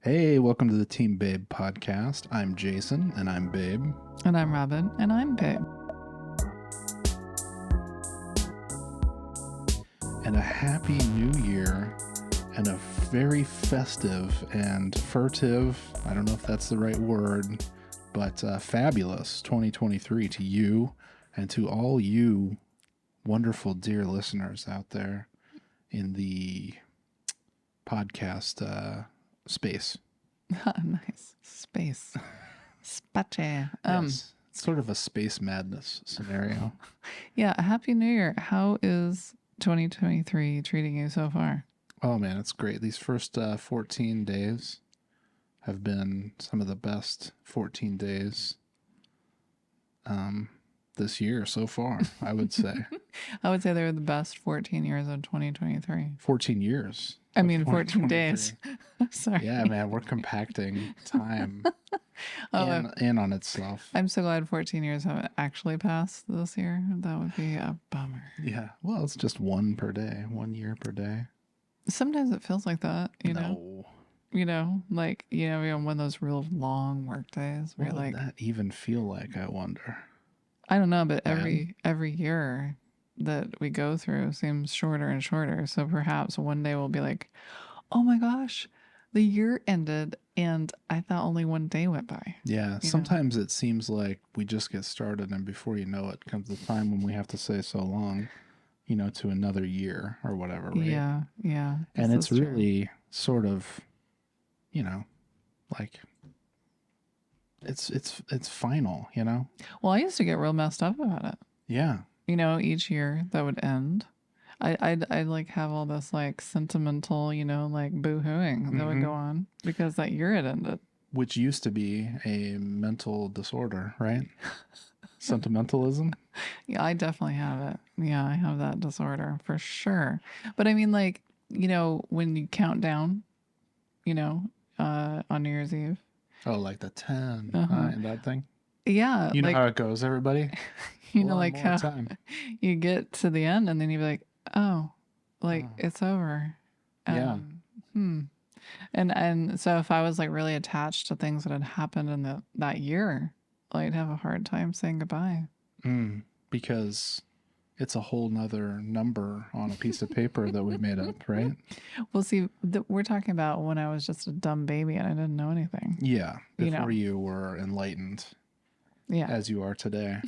Hey, welcome to the Team Babe podcast. I'm Jason, and I'm Babe. And I'm Robin, and I'm Babe. And a happy new year, and a very festive and furtive, I don't know if that's the right word, but fabulous 2023 to you and to all you wonderful, dear listeners out there in the podcast space. Nice. Space. Space. Yes. It's sort of a space madness scenario. Yeah, Happy New Year. How is 2023 treating you so far? Oh man, it's great. These first 14 days have been some of the best 14 days this year so far, I would say. I would say they were the best 14 years of 2023. 14 years. I mean, 14 days. Sorry. Yeah, man, we're compacting time in on itself. I'm so glad 14 years haven't actually passed this year. That would be a bummer. Yeah, well, it's just 1 per day, 1 year per day. Sometimes it feels like that, you know? No. You know, like, you know, one of those real long work days where What would like, that even feel like, I wonder? I don't know, but every year that we go through seems shorter and shorter. So perhaps one day we'll be like, oh my gosh, the year ended and I thought only one day went by. Yeah, sometimes it seems like we just get started and before you know it comes the time when we have to say so long, you know, to another year or whatever, right? Yeah, yeah. And it's really sort of, you know, like it's final, you know? Well, I used to get real messed up about it. Yeah. You know, each year that would end, I'd like have all this like sentimental, you know, like boo-hooing that would go on because that year had ended. Which used to be a mental disorder, right? Sentimentalism. Yeah, I definitely have it. Yeah, I have that disorder for sure. But I mean, like, you know, when you count down, you know, on New Year's Eve. Oh, like the 10, 9, that thing? Yeah. You know like, how it goes, everybody? you know, like how you get to the end and then you'd be like, oh, like it's over. Yeah. And so if I was like really attached to things that had happened in that year, I'd have a hard time saying goodbye. Because it's a whole nother number on a piece of paper that we made up, right? Well, see, we're talking about when I was just a dumb baby and I didn't know anything. Yeah, before You you were enlightened. Yeah. As you are today.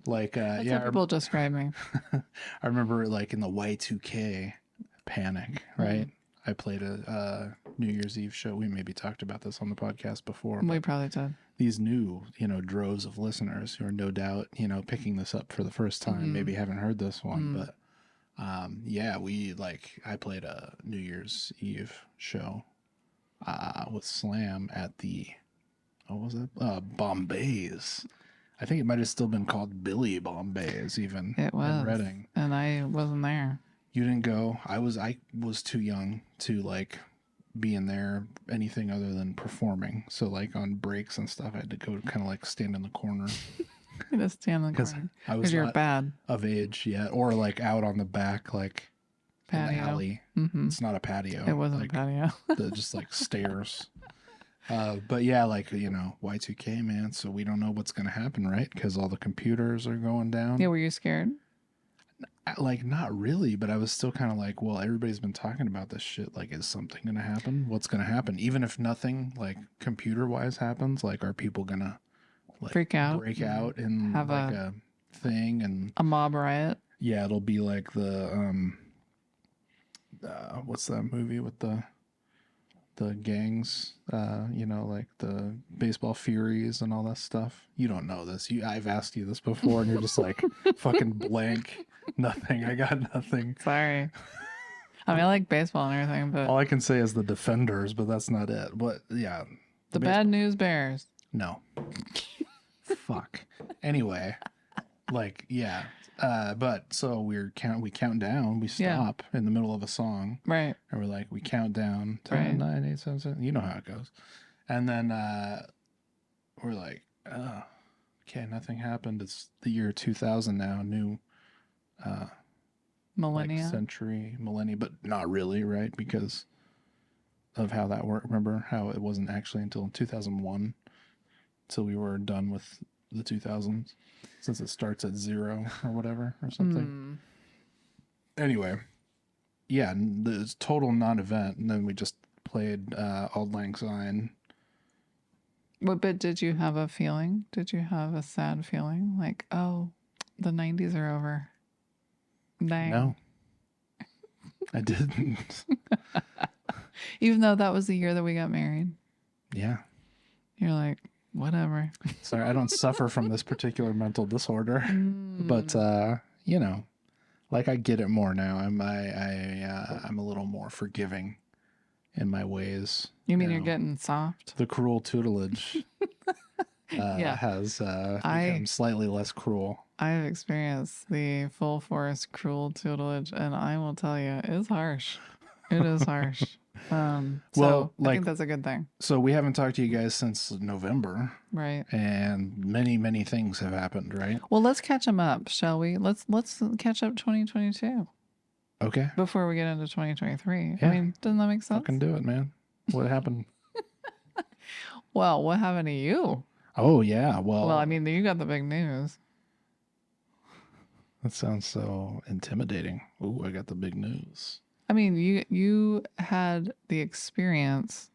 Like, That's how people describe me. I remember like in the Y2K panic, right? I played a New Year's Eve show. We maybe talked about this on the podcast before. We probably did. These new, you know, droves of listeners who are no doubt, you know, picking this up for the first time, maybe haven't heard this one, but yeah, I played a New Year's Eve show with Slam at the, what was it? Bombay's. I think it might have still been called Billy Bombay's even. It was. In Reading. And I wasn't there. You didn't go. I was too young to like be in there anything other than performing. So like on breaks and stuff, I had to go kind of like stand in the corner. You just stand in the corner. Because you're bad of age yet, or like out on the back, like patio. in the alley. It's not a patio. It wasn't like, a patio. Just like stairs. But yeah, like, you know, Y2K, man. So we don't know what's going to happen, right? Because all the computers are going down. Yeah, were you scared? Like, not really, but I was still kind of like, well, everybody's been talking about this shit. Like, is something going to happen? What's going to happen? Even if nothing, like, computer-wise happens, like, are people going to, like, freak out? Break out and have like a thing? And a mob riot? Yeah, it'll be like the, what's that movie with the gangs, you know, like the baseball furies and all that stuff. You don't know this. I've asked you this before and you're just like fucking blank. Nothing. I got nothing. Sorry. I mean, I like baseball and everything, but all I can say is the Defenders, but that's not it. But yeah. The Bad News Bears. No. Fuck. Anyway, like, yeah. But so we count down, we stop in the middle of a song. Right. And we're like, we count down 10, 9, 8, 7, 7. You know how it goes. And then we're like, oh, okay, nothing happened. It's the year 2000 now, new millennia. Like century, millennia, but not really, right? Because of how that worked. Remember how it wasn't actually until 2001 till we were done with the 2000s, since it starts at 0 or whatever or something. Anyway, yeah, the total non-event, and then we just played Auld Lang Syne. But did you have a feeling? Did you have a sad feeling? Like, oh, the 90s are over. Dang. No, I didn't. Even though that was the year that we got married. Yeah. You're like, whatever. Sorry, I don't suffer from this particular mental disorder, but you know, like I get it more now. I'm a little more forgiving in my ways. You mean you're getting soft? The cruel tutelage has become slightly less cruel. I've experienced the full force cruel tutelage, and I will tell you, it's harsh. It is harsh. So I think that's a good thing. So we haven't talked to you guys since November, right? And many things have happened, right? Well, let's catch them up, shall we? Let's catch up 2022. Okay. Before we get into 2023. Yeah. I mean, doesn't that make sense? Fucking do it, man. What happened? Well, what happened to you? Oh yeah. Well, I mean, you got the big news. That sounds so intimidating. Ooh, I got the big news. I mean, you had the experience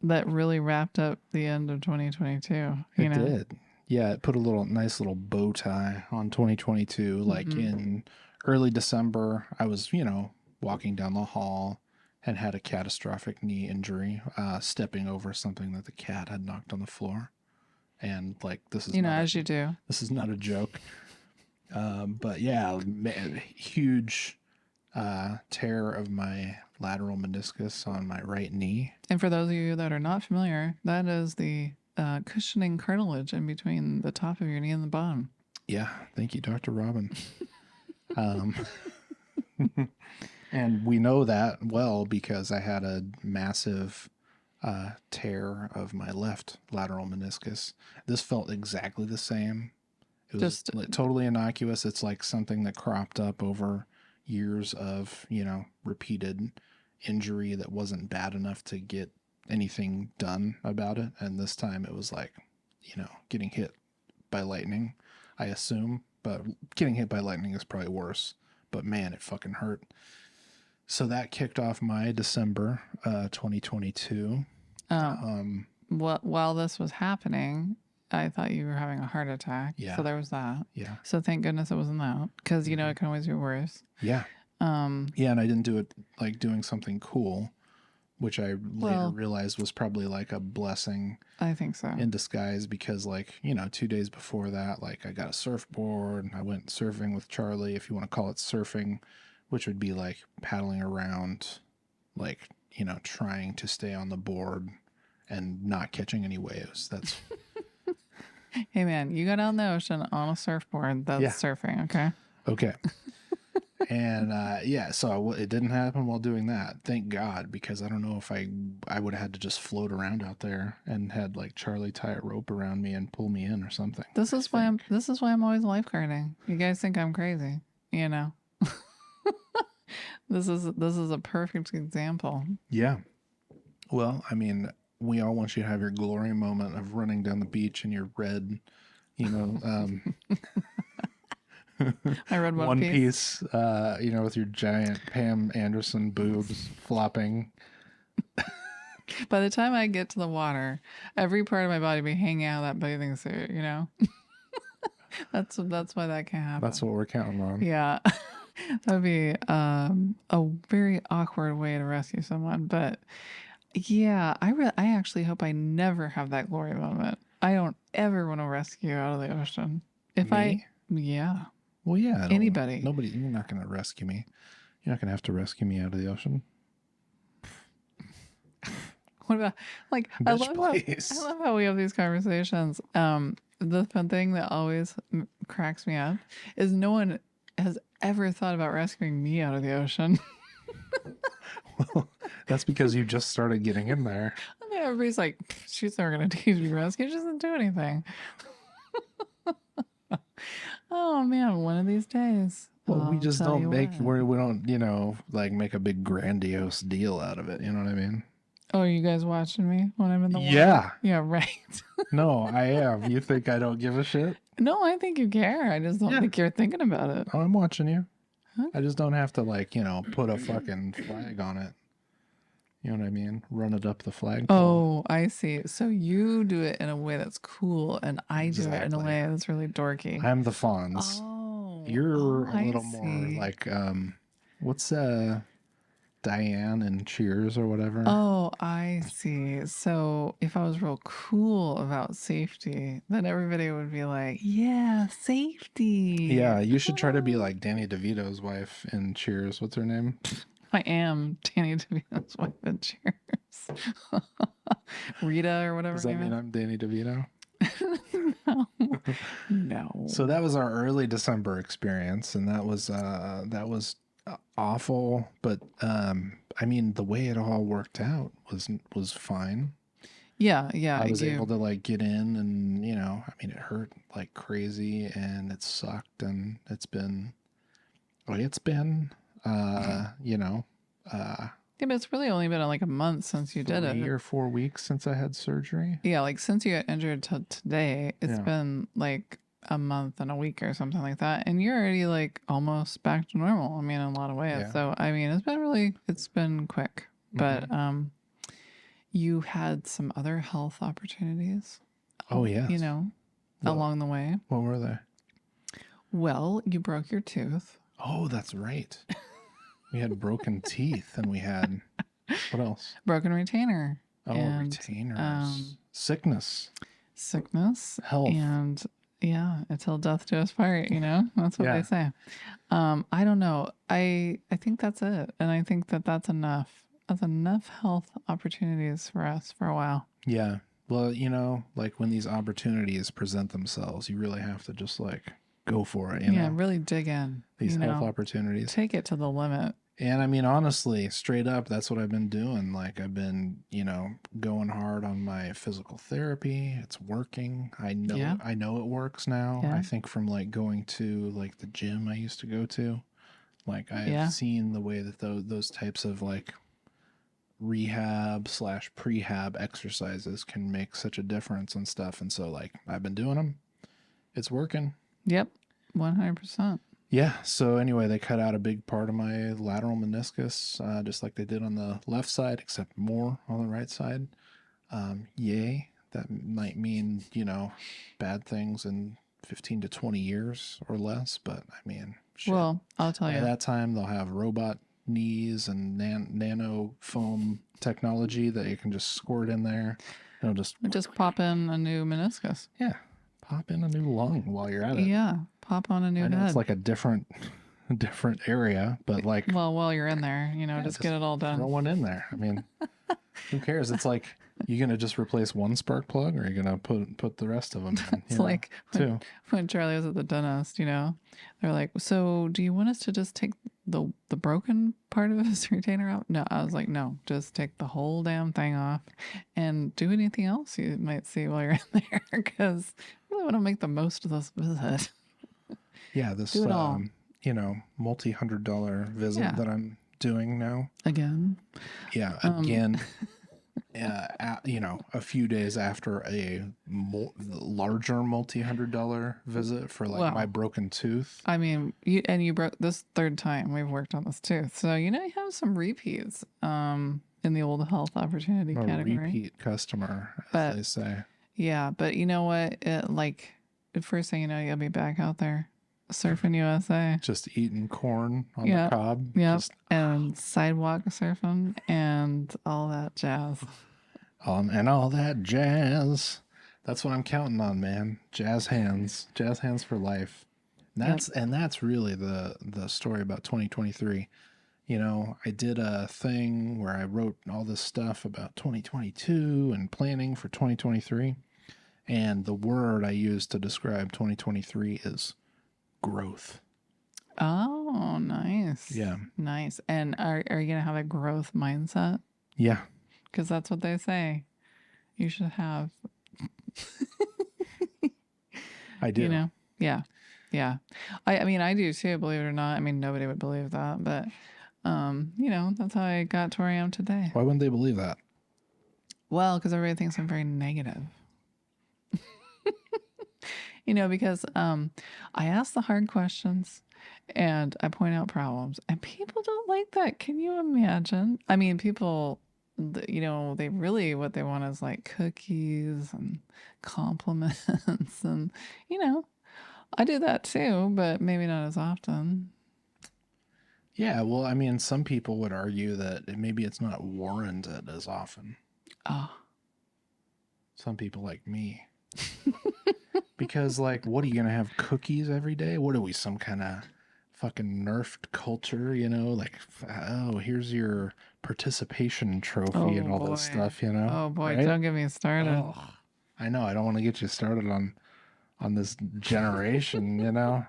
that really wrapped up the end of 2022. It did. Yeah, it put a nice little bow tie on 2022. Like in early December, I was, walking down the hall and had a catastrophic knee injury, stepping over something that the cat had knocked on the floor. And like, this is, as you do. This is not a joke. But yeah, huge tear of my lateral meniscus on my right knee. And for those of you that are not familiar, that is the cushioning cartilage in between the top of your knee and the bottom. Yeah, thank you, Dr. Robin. And we know that well because I had a massive tear of my left lateral meniscus. This felt exactly the same. It was just totally innocuous. It's like something that cropped up over years of, repeated injury that wasn't bad enough to get anything done about it. And this time it was like, getting hit by lightning, I assume. But getting hit by lightning is probably worse. But man, it fucking hurt. So that kicked off my December 2022. While this was happening, I thought you were having a heart attack. Yeah. So there was that. Yeah. So thank goodness it wasn't that. Because, it can always be worse. Yeah. Yeah, and I didn't do it like doing something cool, which I later realized was probably like a blessing. I think so. In disguise, because 2 days before that, I got a surfboard and I went surfing with Charlie, if you want to call it surfing, which would be like paddling around, trying to stay on the board and not catching any waves. That's... Hey man, you got out in the ocean on a surfboard. That's surfing, okay? Okay. And so it didn't happen while doing that. Thank God, because I don't know if I would have had to just float around out there and had Charlie tie a rope around me and pull me in or something. This is why I'm always lifeguarding. You guys think I'm crazy, This is a perfect example. Yeah. Well, I mean, we all want you to have your glory moment of running down the beach in your red, I read one piece, with your giant Pam Anderson boobs flopping. By the time I get to the water, every part of my body be hanging out of that bathing suit, That's why that can't happen. That's what we're counting on. Yeah. That'd be a very awkward way to rescue someone. But yeah, I actually hope I never have that glory moment. I don't ever want to rescue out of the ocean. Yeah. Well, yeah. Anybody. Nobody. You're not going to rescue me. You're not going to have to rescue me out of the ocean. What about I love how we have these conversations. The fun thing that always cracks me up is no one has ever thought about rescuing me out of the ocean. Well, that's because you just started getting in there. I mean, everybody's like, she's never going to teach me rescue. She doesn't do anything. Oh man, one of these days. Well, we just don't make a big grandiose deal out of it. You know what I mean? Oh, are you guys watching me when I'm in the water? Yeah. Yeah, right. No, I am. You think I don't give a shit? No, I think you care. I just don't think you're thinking about it. Oh, I'm watching you. Huh? I just don't have to, like, put a fucking flag on it. You know what I mean? Run it up the flagpole. Oh, I see. So you do it in a way that's cool, and I do it in a Exactly. way that's really dorky. I'm the Fonz. You're a I little more see. like, what's Diane in Cheers or whatever? Oh, I see. So if I was real cool about safety, then everybody would be like, yeah, safety. Yeah, you should try to be like Danny DeVito's wife in Cheers. What's her name? I am Danny DeVito's wife in Cheers. Rita or whatever. Does that her name mean I'm Danny DeVito? is. No. No. So that was our early December experience, and that was awful. But I mean, the way it all worked out was fine. Yeah, I was able to like get in, and I mean, it hurt like crazy, and it sucked, and it's been Yeah, but it's really only been like a month since you did it. 3 or 4 weeks since I had surgery. Yeah, like since you got injured till today, it's Yeah. been like a month and a week or something like that. And you're already like almost back to normal. I mean, in a lot of ways. Yeah. So, I mean, it's been quick. But you had some other health opportunities. Oh, yes. Along the way. What were they? Well, you broke your tooth. Oh, that's right. We had broken teeth, and we had what else? Broken retainer. Oh, and, retainers. Sickness. Health. And yeah, until death do us part, That's what they say. I don't know. I think that's it. And I think that's enough. That's enough health opportunities for us for a while. Yeah. Well, like when these opportunities present themselves, you really have to just like go for it. Yeah, really dig in. These health opportunities. Take it to the limit. And I mean, honestly, straight up, that's what I've been doing. Like I've been, going hard on my physical therapy. It's working. I know it works now. Yeah. I think from like going to like the gym I used to go to, like I've seen the way that those types of like rehab/prehab exercises can make such a difference and stuff. And so like I've been doing them. It's working. Yep. 100%. Yeah. So anyway, they cut out a big part of my lateral meniscus, just like they did on the left side, except more on the right side. Yay. That might mean, bad things in 15 to 20 years or less. But I mean, shit. Well, I'll tell you. By that time, they'll have robot knees and nano foam technology that you can just squirt in there. It'll just pop in a new meniscus. Yeah. Pop in a new lung while you're at it. Yeah. Pop on a new I know head. it's like a different area, but like, well, while you're in there, just get it all done. Throw one in there. I mean, who cares? It's like, you gonna just replace one spark plug, or are you gonna put the rest of them in? It's like when Charlie was at the dentist, they're like, so do you want us to just take the broken part of his retainer out? No, I was like, no, just take the whole damn thing off and do anything else you might see while you're in there, because I really want to make the most of this visit. Yeah, this multi-$100 visit that I'm doing now. Again. Yeah, again. A few days after a larger multi-$100 visit for like my broken tooth. I mean, you broke this third time we've worked on this tooth, so you have some repeats in the old health opportunity category. Repeat customer, as they say. Yeah, but you know what? Like the first thing you know, you'll be back out there surfing USA, just eating corn on the cob. Yeah, and sidewalk surfing and all that jazz. And all that jazz. That's what I'm counting on, man. Jazz hands for life. And that's really the story about 2023. I did a thing where I wrote all this stuff about 2022 and planning for 2023. And the word I used to describe 2023 is growth. Oh, nice. Yeah. Nice. And are you going to have a growth mindset? Yeah. Because that's what they say. You should have. I do. Yeah. Yeah. I mean, I do too, believe it or not. I mean, nobody would believe that. But, that's how I got to where I am today. Why wouldn't they believe that? Well, because everybody thinks I'm very negative. Because I ask the hard questions and I point out problems, and people don't like that. Can you imagine? I mean, people, they really, what they want is like cookies and compliments. And, you know, I do that too, but maybe not as often. Yeah, well, I mean, some people would argue that maybe it's not warranted as often. Oh, Some people like me. Because, like, what are you going to have cookies every day? What are we, some kind of fucking nerfed culture, Like, oh, here's your participation trophy and all this stuff, Oh boy, right? don't get me started. Oh, I know. I don't want to get you started on this generation,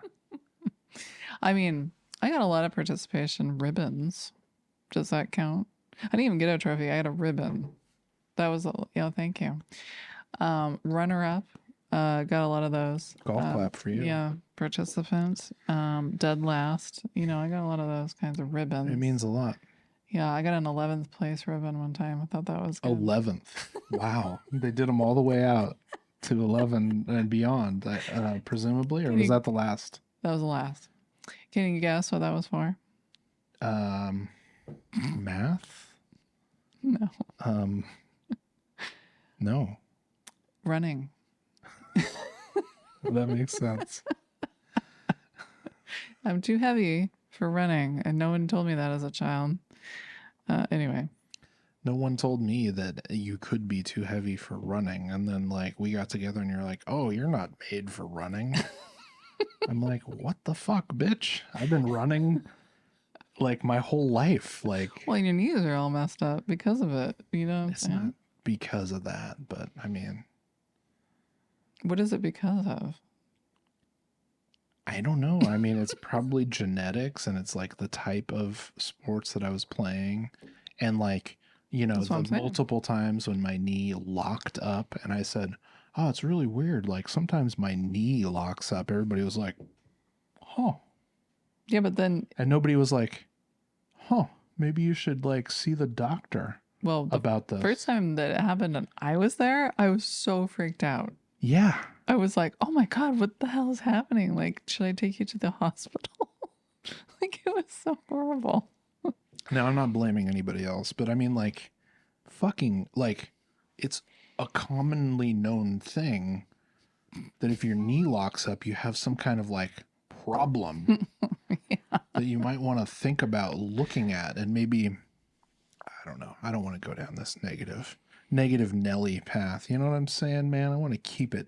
I mean, I got a lot of participation ribbons. Does that count? I didn't even get a trophy. I got a ribbon. That was, thank you. Runner up, got a lot of those. Golf clap for you. Yeah, participants. Dead last. I got a lot of those kinds of ribbons. It means a lot. Yeah, I got an 11th place ribbon one time. I thought that was good. 11th. Wow. They did them all the way out to 11 and beyond, presumably, or was that the last? That was the last. Can you guess what that was for? Math? No. No. Running. That makes sense. I'm too heavy for running, and no one told me that as a child. Anyway. No one told me that you could be too heavy for running, and then, like, we got together and you're like, oh, you're not made for running. I'm like, what the fuck, bitch? I've been running, like, my whole life. Like, well, your knees are all messed up because of it. It's not because of that, but, I mean... What is it because of? I don't know. I mean, it's probably genetics, and it's like the type of sports that I was playing. And like, the multiple times when my knee locked up and I said, oh, it's really weird. Like sometimes my knee locks up. Everybody was like, huh. Yeah, but then... And nobody was like, huh, maybe you should like see the doctor about this. First time that it happened and I was there, I was so freaked out. Yeah. I was like, oh my God, what the hell is happening? Like, should I take you to the hospital? Like, it was so horrible. Now, I'm not blaming anybody else, but I mean, like, fucking, like, it's a commonly known thing that if your knee locks up, you have some kind of, like, problem that you might want to think about looking at. And maybe, I don't know, I don't want to go down this negative Nelly path. You know what I'm saying, man? I want to keep it.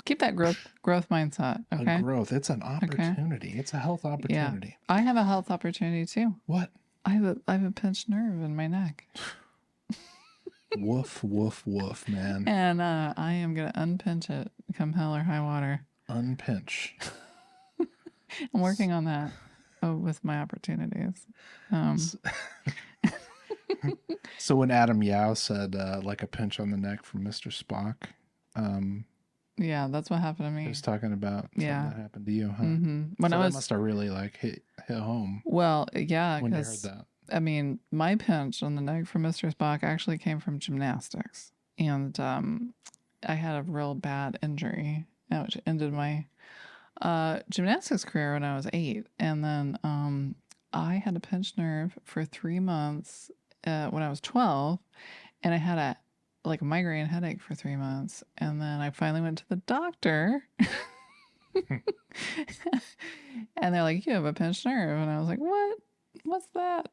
Keep that growth mindset. Okay. A growth. It's an opportunity. Okay. It's a health opportunity. Yeah. I have a health opportunity too. What? I have a pinched nerve in my neck. Woof, woof, woof, man. And I am gonna unpinch it, come hell or high water. Unpinch. I'm working on that with my opportunities. So when Adam Yao said like a pinch on the neck from Mr. Spock, yeah, that's what happened to me. He was talking about something that happened to you, huh? Mm-hmm. That must have really like hit home. Well, yeah, when you heard that. I mean, my pinch on the neck from Mr. Spock actually came from gymnastics, and I had a real bad injury, which ended my gymnastics career when I was 8, and then I had a pinched nerve for 3 months when I was 12, and I had a migraine headache for 3 months, and then I finally went to the doctor, and they're like, "You have a pinched nerve," and I was like, "What? What's that?"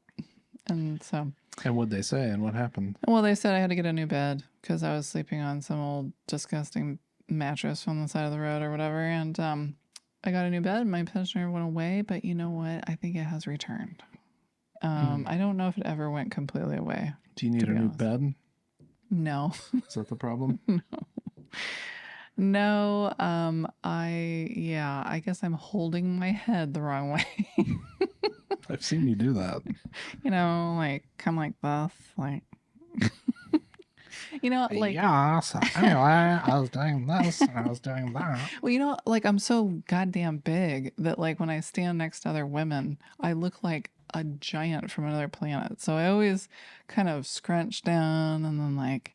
And so. And what'd they say, and what happened? Well, they said I had to get a new bed because I was sleeping on some old disgusting mattress on the side of the road or whatever, and I got a new bed. My pinched nerve went away, but you know what? I think it has returned. I don't know if it ever went completely away. Do you need a new bed? No. Is that the problem? No. I guess I'm holding my head the wrong way. I've seen you do that. Like come like this, like like yeah. So anyway, I was doing this and I was doing that. Well, like I'm so goddamn big that like when I stand next to other women, I look like a giant from another planet. So I always kind of scrunch down and then like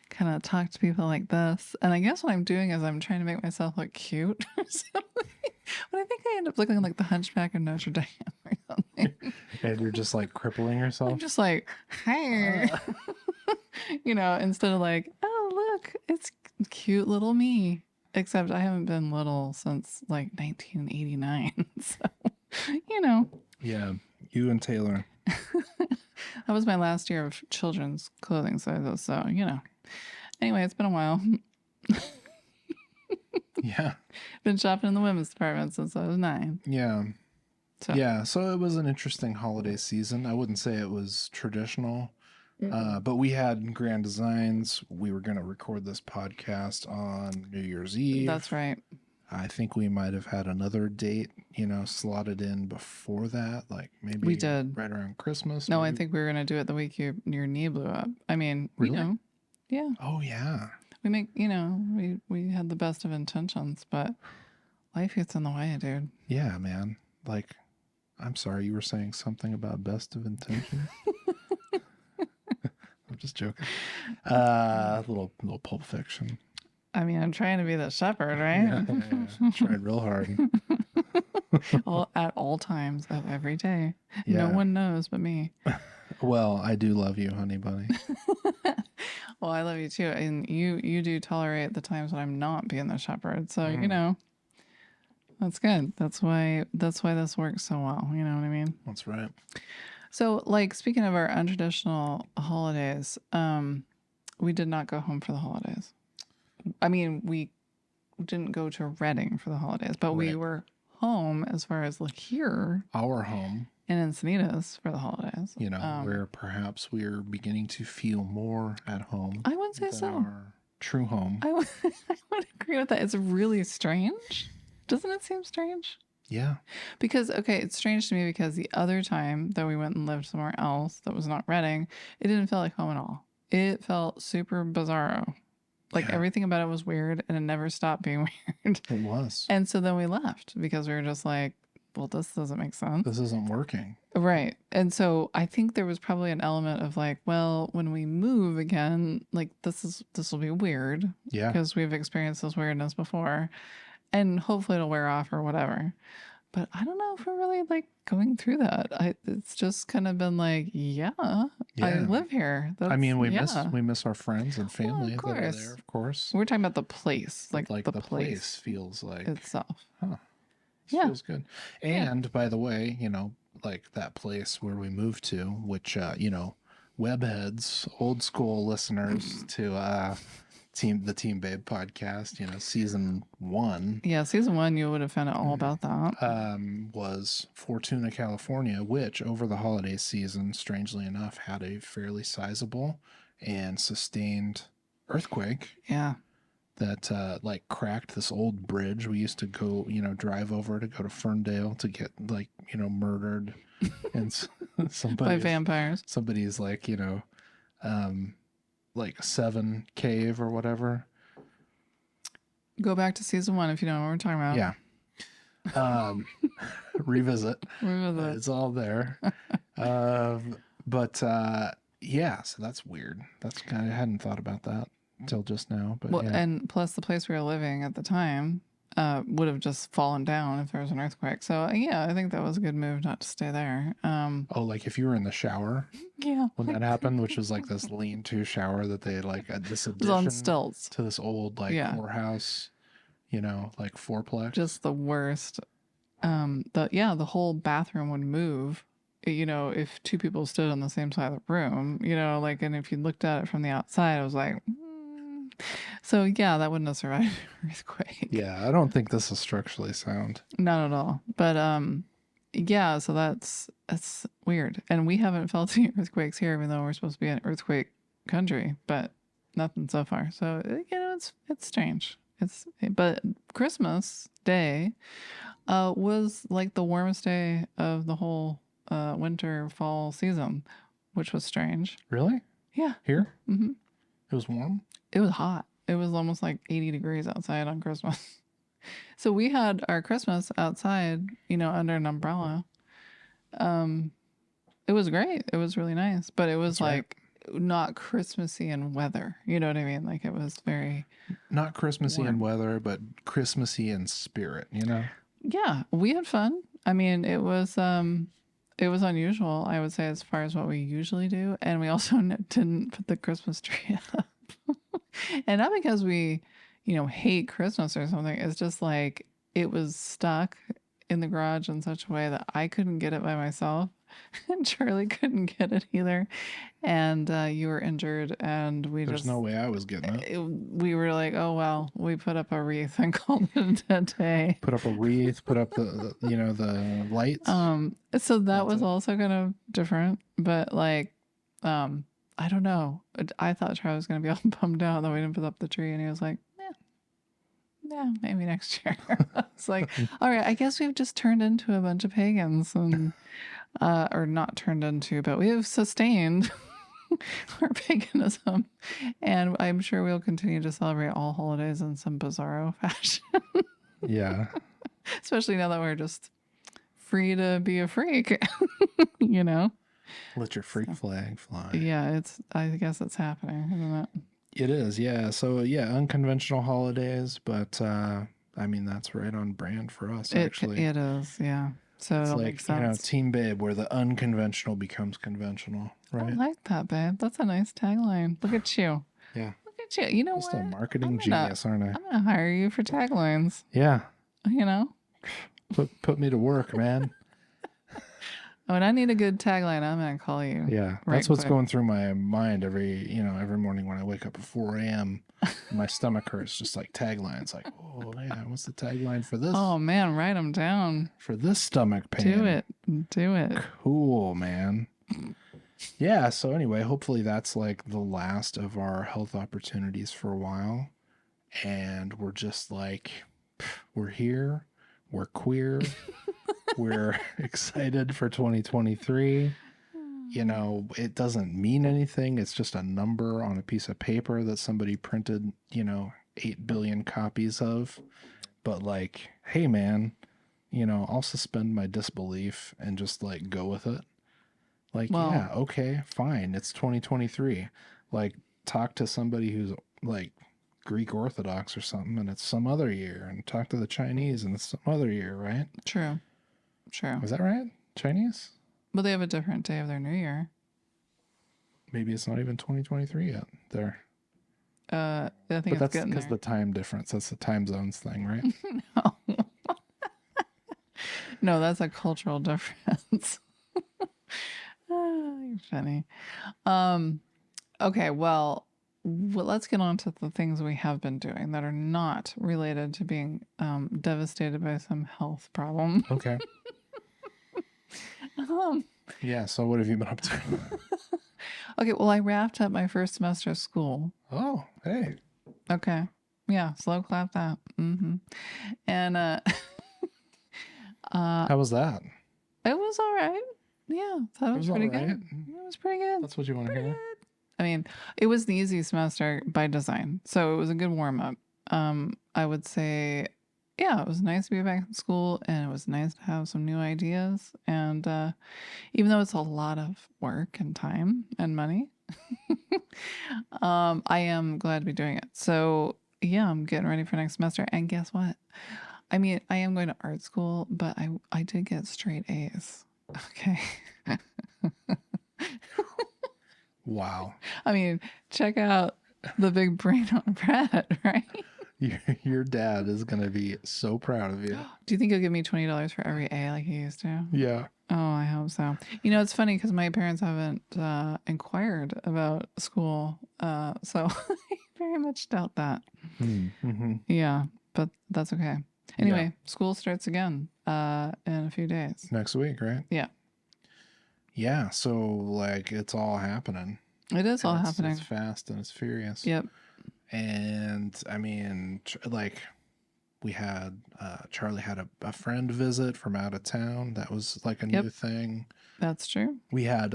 kind of talk to people like this. And I guess what I'm doing is I'm trying to make myself look cute or something. But I think I end up looking like the Hunchback of Notre Dame or something. And you're just like crippling yourself. I'm just like, hey, instead of like, oh, look, it's cute little me. Except I haven't been little since like 1989. So, Yeah, you and Taylor. That was my last year of children's clothing sizes. So, Anyway, it's been a while. Yeah. Been shopping in the women's department since I was 9. Yeah. So it was an interesting holiday season. I wouldn't say it was traditional, but we had grand designs. We were going to record this podcast on New Year's Eve. That's right. I think we might have had another date, slotted in before that, like maybe we did right around Christmas. No, maybe. I think we were going to do it the week your knee blew up. I mean, really? Yeah. Oh, yeah. We make, we had the best of intentions, but life gets in the way, dude. Yeah, man. Like, I'm sorry, you were saying something about best of intentions? I'm just joking. Little Pulp Fiction. I mean, I'm trying to be the shepherd, right? Yeah. Tried real hard. At all times of every day. Yeah. No one knows but me. Well, I do love you, honey bunny. Well, I love you too. And you do tolerate the times when I'm not being the shepherd. So, that's good. That's why this works so well. You know what I mean? That's right. So, like, speaking of our untraditional holidays, we did not go home for the holidays. I mean, we didn't go to Reading for the holidays, but we were home as far as like here. Our home. In Encinitas for the holidays. Where perhaps we're beginning to feel more at home. I would say so. Our true home. I would agree with that. It's really strange. Doesn't it seem strange? Yeah. Because, okay, it's strange to me because the other time that we went and lived somewhere else that was not Reading, it didn't feel like home at all. It felt super bizarro. Like everything about it was weird and it never stopped being weird. It was. And so then we left because we were just like, well, this doesn't make sense. This isn't working. Right. And so I think there was probably an element of like, well, when we move again, like this will be weird. Yeah. Because we've experienced this weirdness before. And hopefully it'll wear off or whatever. But I don't know if we're really like going through that. It's just kind of been like, I live here. I mean, we miss our friends and family that are there, of course. We're talking about the place, like the place feels like itself. Huh. Feels good. And by the way, like that place where we moved to, which webheads, old school listeners to the Team Babe podcast, season 1. Yeah, season 1, you would have found out all about that. Was Fortuna, California, which over the holiday season, strangely enough, had a fairly sizable and sustained earthquake. Yeah. That like cracked this old bridge. We used to go, drive over to go to Ferndale to get like, murdered and by vampires. Somebody's like, like 7 cave or whatever. Go back to season 1 if you don't know what we're talking about. Yeah. Revisit. It's all there. But so that's weird. That's I hadn't thought about that till just now. But and plus the place we were living at the time would have just fallen down if there was an earthquake. So I think that was a good move not to stay there. Like if you were in the shower, when that happened, which was like this lean-to shower that they like this addition on stilts to this old like poorhouse, like fourplex. Just the worst. The whole bathroom would move. If 2 people stood on the same side of the room, and if you looked at it from the outside, it was like. So that wouldn't have survived an earthquake. Yeah, I don't think this is structurally sound. Not at all. But so that's weird. And we haven't felt any earthquakes here, even though we're supposed to be an earthquake country, but nothing so far. So it's strange. But Christmas Day was like the warmest day of the whole winter fall season, which was strange. Really? Yeah. Here? Mm-hmm. It was warm? It was hot. It was almost like 80 degrees outside on Christmas. So we had our Christmas outside, under an umbrella. It was great. It was really nice, but it was That's right. like not Christmassy in weather. You know what I mean? Like it was very Not Christmassy in warm. weather, but Christmassy in spirit, you know? Yeah, we had fun. I mean, it was unusual, I would say, as far as what we usually do, and we also didn't put the Christmas tree up. And not because we, hate Christmas or something. It's just like it was stuck in the garage in such a way that I couldn't get it by myself, and Charlie couldn't get it either. And you were injured, and There's no way I was getting it. we were like, oh well, we put up a wreath and called it a day. Put up a wreath, put up the lights. So that That's was it. also kind of different, but like, I don't know. I thought Charlie was gonna be all bummed out that we didn't put up the tree, and he was like, yeah, maybe next year. It's like, all right, I guess we've just turned into a bunch of pagans, and or not turned into, but we have sustained our paganism, and I'm sure we'll continue to celebrate all holidays in some bizarro fashion. Yeah. Especially now that we're just free to be a freak, you know? Let your freak flag fly. Yeah, I guess it's happening, isn't it? It is, yeah. So yeah, unconventional holidays, but I mean that's right on brand for us actually. It is, yeah. So It's it'll like, make sense. Team Babe, where the unconventional becomes conventional, I right? like that, babe. That's a nice tagline. Look at you. Yeah. Look at you. You know Just what? a marketing genius, aren't I? I'm gonna hire you for taglines. Yeah. You know? Put me to work, man. When I need a good tagline, I'm gonna call you. Yeah. That's what's going through my mind every morning when I wake up at 4 a.m. My stomach hurts, just like taglines. Like, oh yeah, what's the tagline for this? Oh man, write them down. For this stomach pain. Do it. Cool, man. Yeah, so anyway, hopefully that's like the last of our health opportunities for a while. And we're just like, we're here, we're queer, we're excited for 2023. It doesn't mean anything. It's just a number on a piece of paper that somebody printed, 8 billion copies of. But like, hey man, I'll suspend my disbelief and just like go with it. Like, yeah, okay, fine. It's 2023. Like, talk to somebody who's like Greek Orthodox or something, and it's some other year. And talk to the Chinese, and it's some other year, right? True. Is that right? Chinese? But they have a different day of their new year. Maybe it's not even 2023 yet. There. I think But that's because the time difference. That's the time zones thing, right? No. No, that's a cultural difference. You're funny. Okay, well, let's get on to the things we have been doing that are not related to being devastated by some health problem. Okay. Yeah, so what have you been up to? Okay, well, I wrapped up my first semester of school. Oh, hey. Okay. Yeah, slow clap that. Mm-hmm. And how was that? it was all right. Yeah, thought it was pretty right. good. It was pretty good. That's what you want to hear. I mean, it was the easy semester by design, so it was a good warm up. I would say, yeah, it was nice to be back in school, and it was nice to have some new ideas. And even though it's a lot of work and time and money, I am glad to be doing it. So yeah, I'm getting ready for next semester. And guess what? I mean, I am going to art school, but I did get straight A's. Okay. Wow. I mean, check out the big brain on Brad, right? Your dad is going to be so proud of you. Do you think he'll give me $20 for every A like he used to? Yeah. Oh, I hope so. It's funny because my parents haven't inquired about school, so I very much doubt that. Mm-hmm. Yeah, but that's okay. Anyway, school starts again in a few days. Next week, right? Yeah. Yeah, so like it's all happening. It is all happening. It's fast and it's furious. Yep. And I mean, like we had Charlie had a friend visit from out of town. That was like a new thing. That's true. We had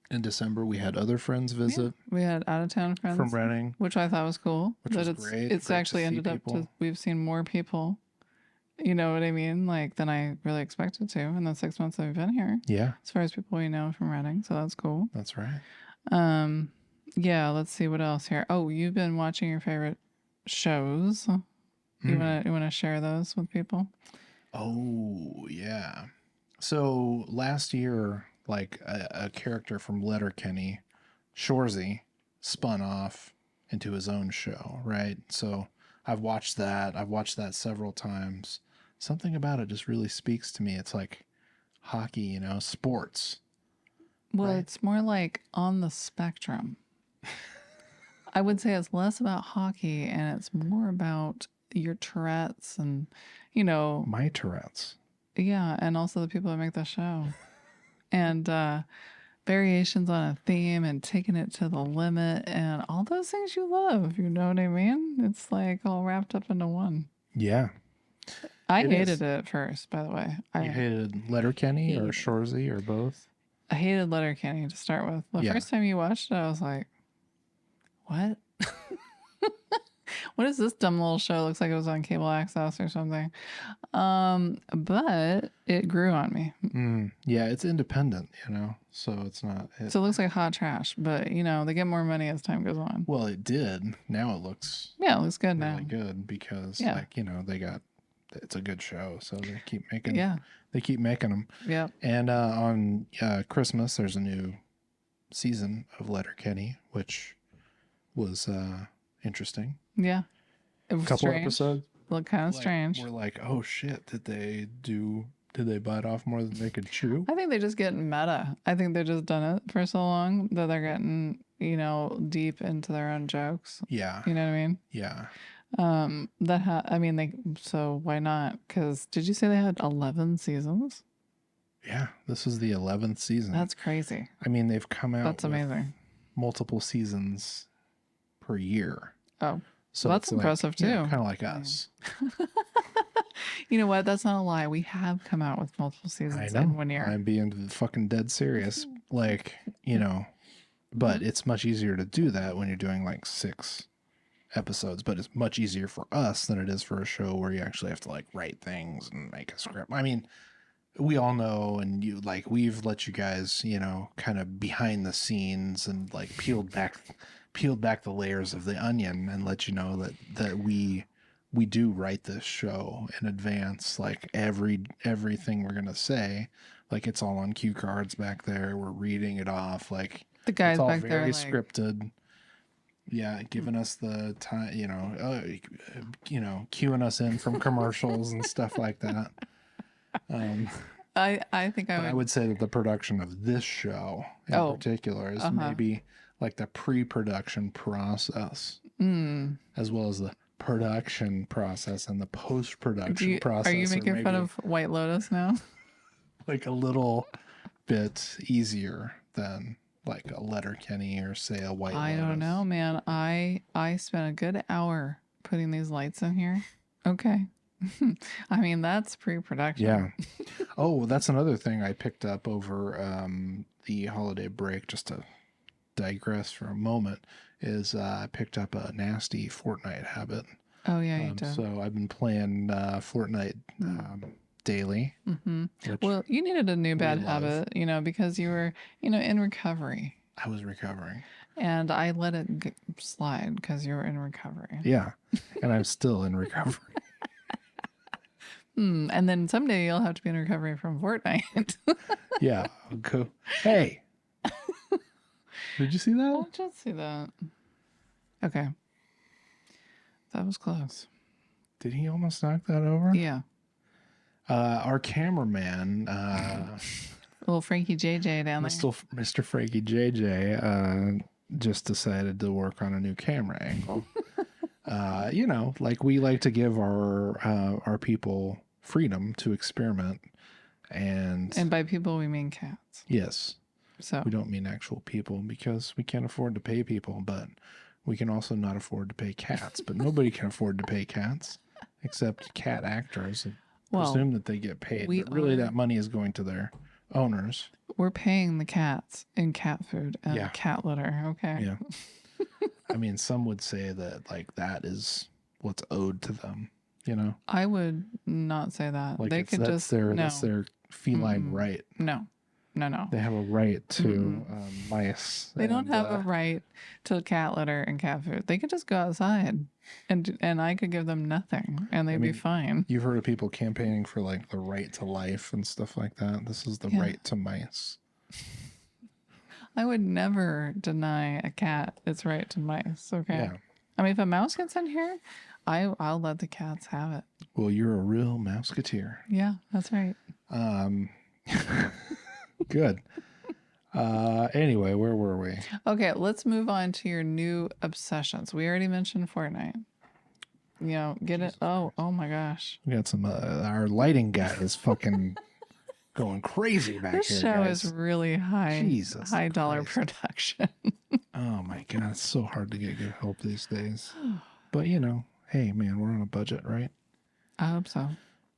in December we had other friends visit. Yeah. We had out of town friends from Reading, which I thought was cool. Which was great. It's Great actually ended up to we've seen more people You know what I mean? Like, than I really expected to in the 6 months that we've been here. Yeah, As far as people we know from Reading, so that's cool. that's right. Yeah, let's see what else here. Oh, you've been watching your favorite shows. You wanna share those with people? Oh, yeah. So last year, like a character from Letterkenny, Shoresy, spun off into his own show, right? So I've watched that. I've watched that several times. Something about it just really speaks to me. It's like hockey, you know, sports. Well, Right. it's more like on the spectrum. I would say it's less about hockey and it's more about your Tourette's and, you know, My Tourette's. yeah, and also the people that make the show. And variations on a theme and taking it to the limit and all those things you love, you know what I mean? It's like all wrapped up into one. Yeah. I It hated is. it at first, by the way. You hated Letterkenny or hated it. Shoresy or both? I hated Letterkenny to start with. The Yeah. first time you watched it, I was like, what? What is this dumb little show? Looks like it was on cable access or something. But it grew on me. Yeah, it's independent, you know, so it's not. So it looks like hot trash, but you know, they get more money as time goes on. Well, it did. Now it looks Yeah, it looks good now. really good because, Yeah. like, you know, it's a good show, so they keep making. Yeah. They keep making them. Yep. And on Christmas, there's a new season of Letterkenny, which was interesting. Yeah. It was A couple strange. episodes. Looked kind of Like, strange. we're like, oh shit, did they bite off more than they could chew? I think they just get meta. I think they've just done it for so long that they're getting, you know, deep into their own jokes. Yeah. You know what I mean? Yeah. So why not? Because did you say they had 11 seasons? Yeah. This is the 11th season. That's crazy. I mean, they've come out That's with amazing. multiple seasons per year. Oh, So that's it's like, impressive you know, too. kind of like us. You know what? That's not a lie. We have come out with multiple I seasons know. in 1 year. I'm being fucking dead serious. Like, you know, but it's much easier to do that when you're doing like 6 episodes, but it's much easier for us than it is for a show where you actually have to like write things and make a script. I mean, we all know, and you like, we've let you guys, you know, kind of behind the scenes and like peeled back the layers of the onion and let you know that we do write this show in advance. Like everything we're gonna say, like it's all on cue cards back there. We're reading it off. Like The guys it's all back very there, like, scripted. Yeah, giving us the time, you know, queuing us in from commercials and stuff like that. I think I would say that the production of this show in particular is maybe like the pre-production process, as well as the production process and the post-production process. Are you making fun of White Lotus now? Like a little bit easier than like a Letterkenny or say a White Lotus? I don't know, man. I spent a good hour putting these lights in here. Okay. I mean, that's pre-production. Yeah. Oh, that's another thing I picked up over the holiday break, just to digress for a moment, is I picked up a nasty Fortnite habit. Oh, yeah, you did. So I've been playing Fortnite daily. Mm-hmm. Well, you needed a new bad habit, you know, because you were, you know, in recovery. I was recovering. And I let it slide because you were in recovery. Yeah. And I'm still in recovery. And then someday you'll have to be in recovery from Fortnite. Yeah. I'll go. Hey. Did you see that? I just see that. Okay. That was close. Did he almost knock that over? Yeah. Our cameraman, Little Frankie JJ down there. Mr. Frankie JJ, just decided to work on a new camera angle. You know, like we like to give our people freedom to experiment, and by people we mean cats. yes, So we don't mean actual people because we can't afford to pay people, but we can also not afford to pay cats. But nobody can afford to pay cats except cat actors. Presume that they get paid, but really that money is going to their owners. We're paying the cats in cat food and cat litter. Okay. Yeah. I mean, some would say that like that is what's owed to them. you know? I would not say that. Like They could that's just their feline right. no, no. They have a right to mice. They don't And have a right to cat litter and cat food. They could just go outside, and I could give them nothing, and they'd be fine. you've heard of people campaigning for like the right to life and stuff like that. This is the right to mice. I would never deny a cat its right to mice. Okay. Yeah. I mean, if a mouse gets in here, I'll let the cats have it. Well, you're a real mouseketeer. Yeah, that's right. Good. Anyway, where were we? Okay, let's move on to your new obsessions. We already mentioned Fortnite. You know, get it. Oh my gosh. We got some. Our lighting guy is fucking going crazy back This here. show guys. is really high dollar production. Oh my god, it's so hard to get good help these days. But you know, hey man, we're on a budget, right? I hope so.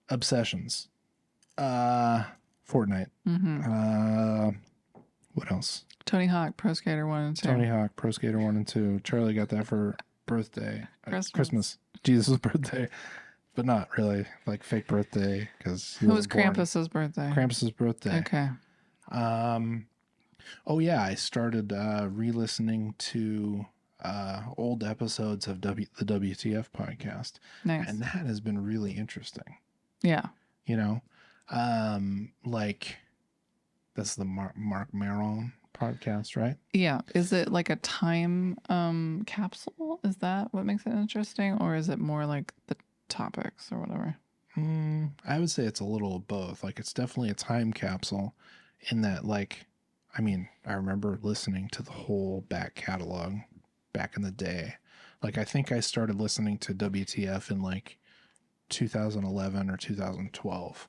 Obsessions. Fortnite. What else? Tony Hawk, Pro Skater 1 and 2. Tony Hawk, Pro Skater 1 and 2. Charlie got that for birthday. Christmas. Jesus' birthday. But not really. Like fake birthday. Because it was Krampus's birthday. Krampus's birthday. Okay. Oh yeah, I started re-listening to old episodes of the WTF podcast. Nice. And that has been really interesting. Yeah. You know? Like that's the Mark Maron podcast, right? Yeah. Is it like a time capsule? Is that what makes it interesting? Or is it more like the topics or whatever? I would say it's a little of both. Like it's definitely a time capsule in that, like, I mean, I remember listening to the whole back catalog back in the day. Like I think I started listening to WTF in like 2011 or 2012.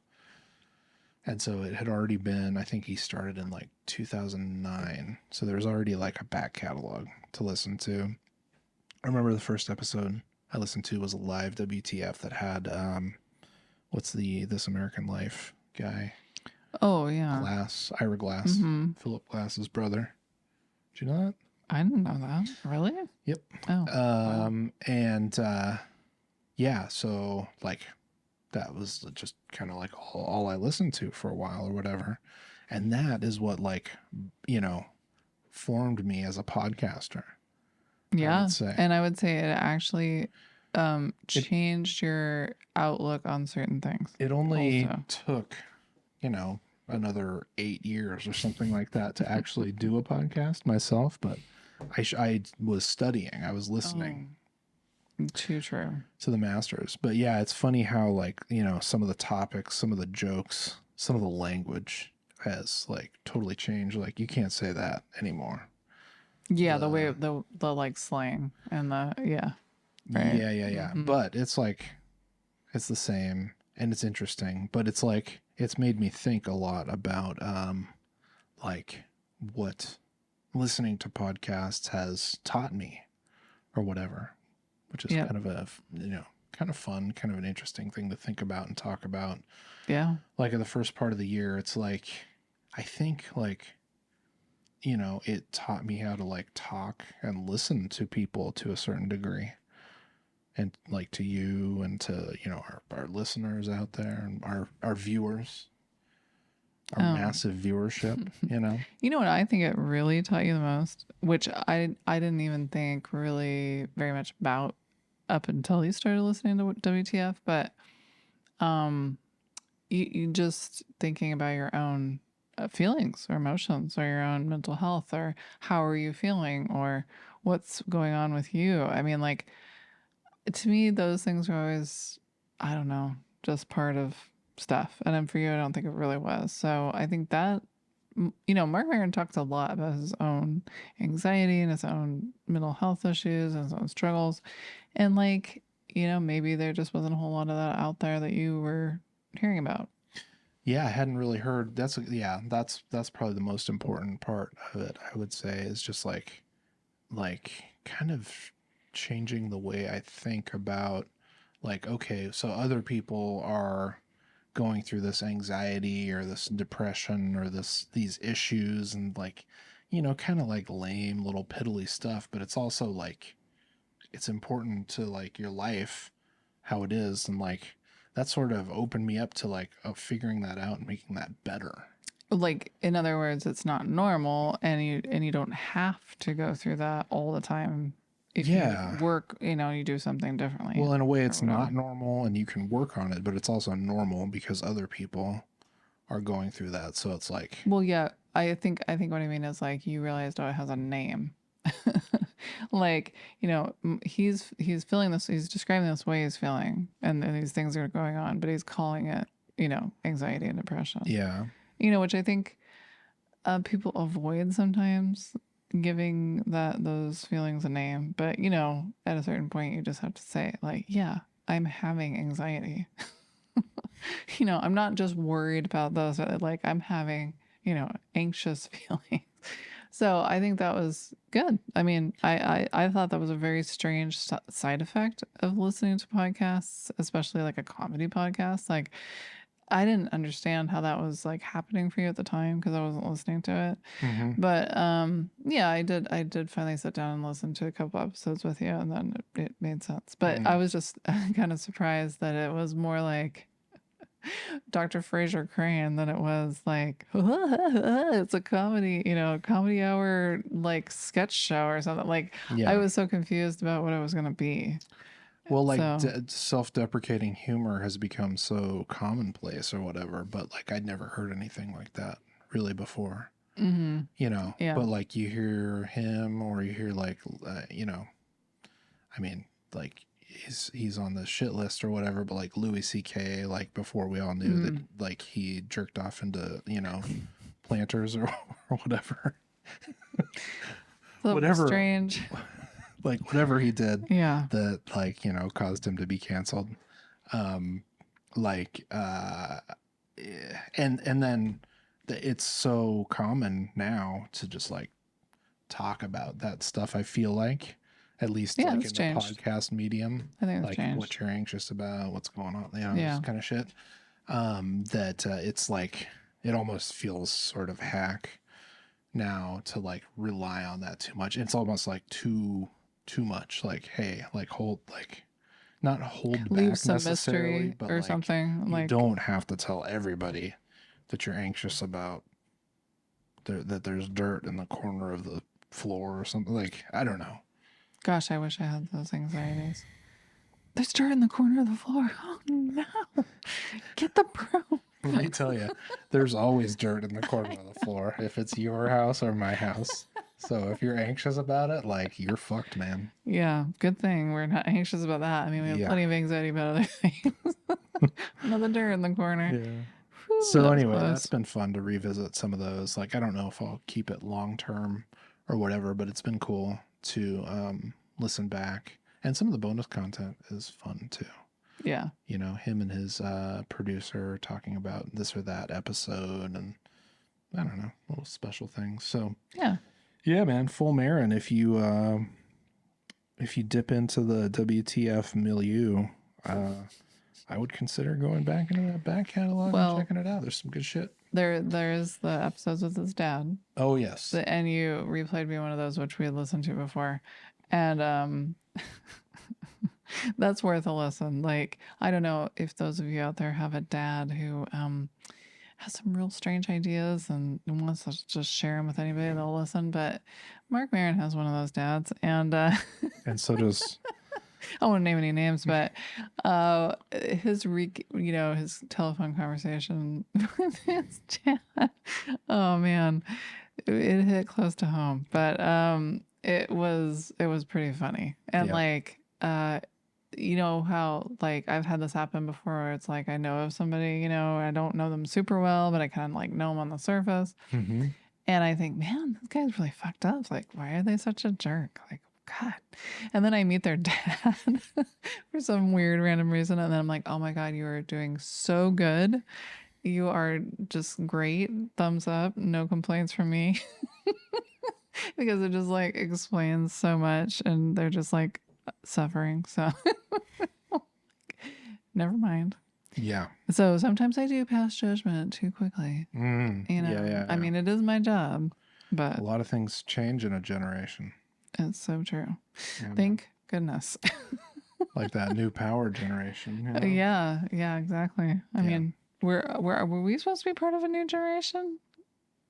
And so it had already been, I think he started in like 2009. So there's already like a back catalog to listen to. I remember the first episode I listened to was a live WTF that had, what's the This American Life guy? Oh, yeah. Glass, Ira Glass, Philip Glass's brother. Did you know that? I didn't know that. Really? Yep. Oh. Wow. And yeah, so like that was just kind of like all I listened to for a while or whatever. And that is what, like, you know, formed me as a podcaster. Yeah. And I would say it actually changed your outlook on certain things. It only took, you know, another 8 years or something like that to actually do a podcast myself. But I was studying, I was listening. Too true. To the masters. But yeah, it's funny how, like, you know, some of the topics, some of the jokes, some of the language has like totally changed. Like you can't say that anymore. Yeah, the way the like slang and the right. Yeah. But it's like it's the same and it's interesting. But it's like it's made me think a lot about like what listening to podcasts has taught me or whatever. Which is kind of a, you know, kind of fun, kind of an interesting thing to think about and talk about. Yeah. Like in the first part of the year, it's like, I think like, you know, it taught me how to like talk and listen to people to a certain degree. And like to you and to, you know, our listeners out there and our viewers, our massive viewership, you know? You know what I think it really taught you the most, which I didn't even think really very much about up until you started listening to WTF, but you just thinking about your own feelings or emotions or your own mental health or how are you feeling or what's going on with you. I mean, like, to me, those things are always, I don't know, just part of stuff. And then for you, I don't think it really was. So I think that, you know, Mark Maron talks a lot about his own anxiety and his own mental health issues and his own struggles. And like, you know, maybe there just wasn't a whole lot of that out there that you were hearing about. Yeah, I hadn't really heard. That's probably the most important part of it, I would say, is just like kind of changing the way I think about, like, okay, so other people are going through this anxiety or this depression or these issues and, like, you know, kind of like lame little piddly stuff, but it's also like it's important to like your life how it is, and like that sort of opened me up to like figuring that out and making that better. Like, in other words, it's not normal, and you don't have to go through that all the time if you Yeah. work, you do something differently Well, in a way, or it's whatever. not normal, and you can work on it, but it's also normal because other people are going through that. So it's like, Well, yeah, I think what I mean is like you realized, oh, it has a name. Like, he's feeling this, he's describing this way he's feeling, and these things are going on, but he's calling it, anxiety and depression. yeah, Which I think people avoid sometimes giving those feelings a name, but at a certain point you just have to say like, yeah, I'm having anxiety. I'm not just worried about those, like I'm having, anxious feelings. So I think that was good. I mean, I thought that was a very strange side effect of listening to podcasts, especially like a comedy podcast. Like, I didn't understand how that was like happening for you at the time because I wasn't listening to it. mm-hmm. But yeah, I did finally sit down and listen to a couple episodes with you, and then it made sense. But I was just kind of surprised that it was more like Dr. Fraser Crane than it was like it's a comedy, comedy hour like sketch show or something. Like, I Yeah. was so confused about what it was gonna be. Well, like So self-deprecating humor has become so commonplace or whatever, but like I'd never heard anything like that really before. yeah, But like you hear him or you hear like, I mean, like he's on the shit list or whatever, but like Louis C.K., like before we all knew that like he jerked off into, planters or, or whatever. so Whatever, strange. like whatever he did Yeah, that like, caused him to be canceled. Like, and then it's so common now to just like talk about that stuff. I feel like, at least yeah, like it's in the changed. podcast medium, I think it's like changed. what you're anxious about, what's going on, Yeah. this kind of shit. That it's like it almost feels sort of hack now to like rely on that too much. It's almost like too much. Like, hey, like hold, like not hold Leave back some necessarily, mystery but or like something. you Like, don't have to tell everybody that you're anxious about that there's dirt in the corner of the floor or something. Like, I don't know. gosh, I wish I had those anxieties. There's dirt in the corner of the floor. Oh no. Get the broom. Let me tell you, there's always dirt in the corner of the floor if it's your house or my house. So if you're anxious about it, like you're fucked, man. Yeah, good thing we're not anxious about that. I mean, we have Yeah. plenty of anxiety about other things. Another dirt in the corner. Yeah. Whew, So that was anyway, that's close. been fun to revisit some of those. Like, I don't know if I'll keep it long term or whatever, but it's been cool to listen back. And some of the bonus content is fun too. Yeah. Him and his producer talking about this or that episode, and I don't know, little special things. So yeah, man, full Maron. If you dip into the WTF milieu, I would consider going back into that back catalog and checking it out. There's some good shit. There's the episodes with his dad. Oh yes. And you replayed me one of those, which we had listened to before, and that's worth a listen. Like, I don't know if those of you out there have a dad who has some real strange ideas and wants to just share them with anybody, they'll listen. But Mark Maron has one of those dads, and and so does I won't name any names, but his his telephone conversation with his dad. Oh man, it hit close to home, but it was pretty funny. And like how like I've had this happen before where it's like I know of somebody, I don't know them super well, but I kind of like know them on the surface. Mm-hmm. And I think, man, this guy's really fucked up. Like, why are they such a jerk? Like, God. And then I meet their dad for some weird random reason. And then I'm like, oh my God, you are doing so good. You are just great. Thumbs up. No complaints from me. Because it just like explains so much and they're just like suffering. So never mind. Yeah. So sometimes I do pass judgment too quickly. Yeah. I mean, it is my job, but a lot of things change in a generation. it's so true. Yeah, Thank goodness. Like that new power generation. You know? Yeah, exactly. I mean, were we supposed to be part of a new generation?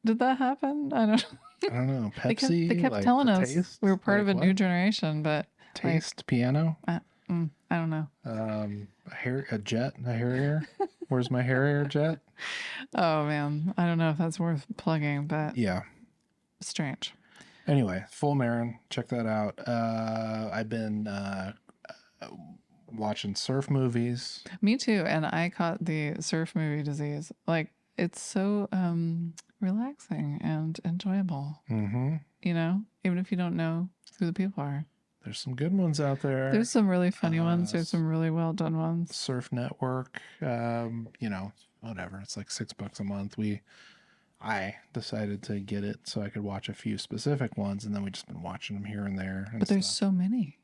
Did that happen? I don't know. I don't know. They Pepsi, kept like telling the us we were taste, part of like a new what? generation, but like, Taste piano. I don't know. A jet, a Harrier. Where's my Harrier jet? Oh man, I don't know if that's worth plugging, but Yeah. strange. Anyway, Full Maron, check that out. I've been watching surf movies. Me too, and I caught the surf movie disease. Like it's so relaxing and enjoyable. Mm-hmm. You know, even if you don't know who the people are. There's some good ones out there. There's some really funny ones. There's some really well done ones. Surf Network, you know, whatever. It's like $6 a month. I decided to get it so I could watch a few specific ones, and then we just been watching them here and there. And but there's so many.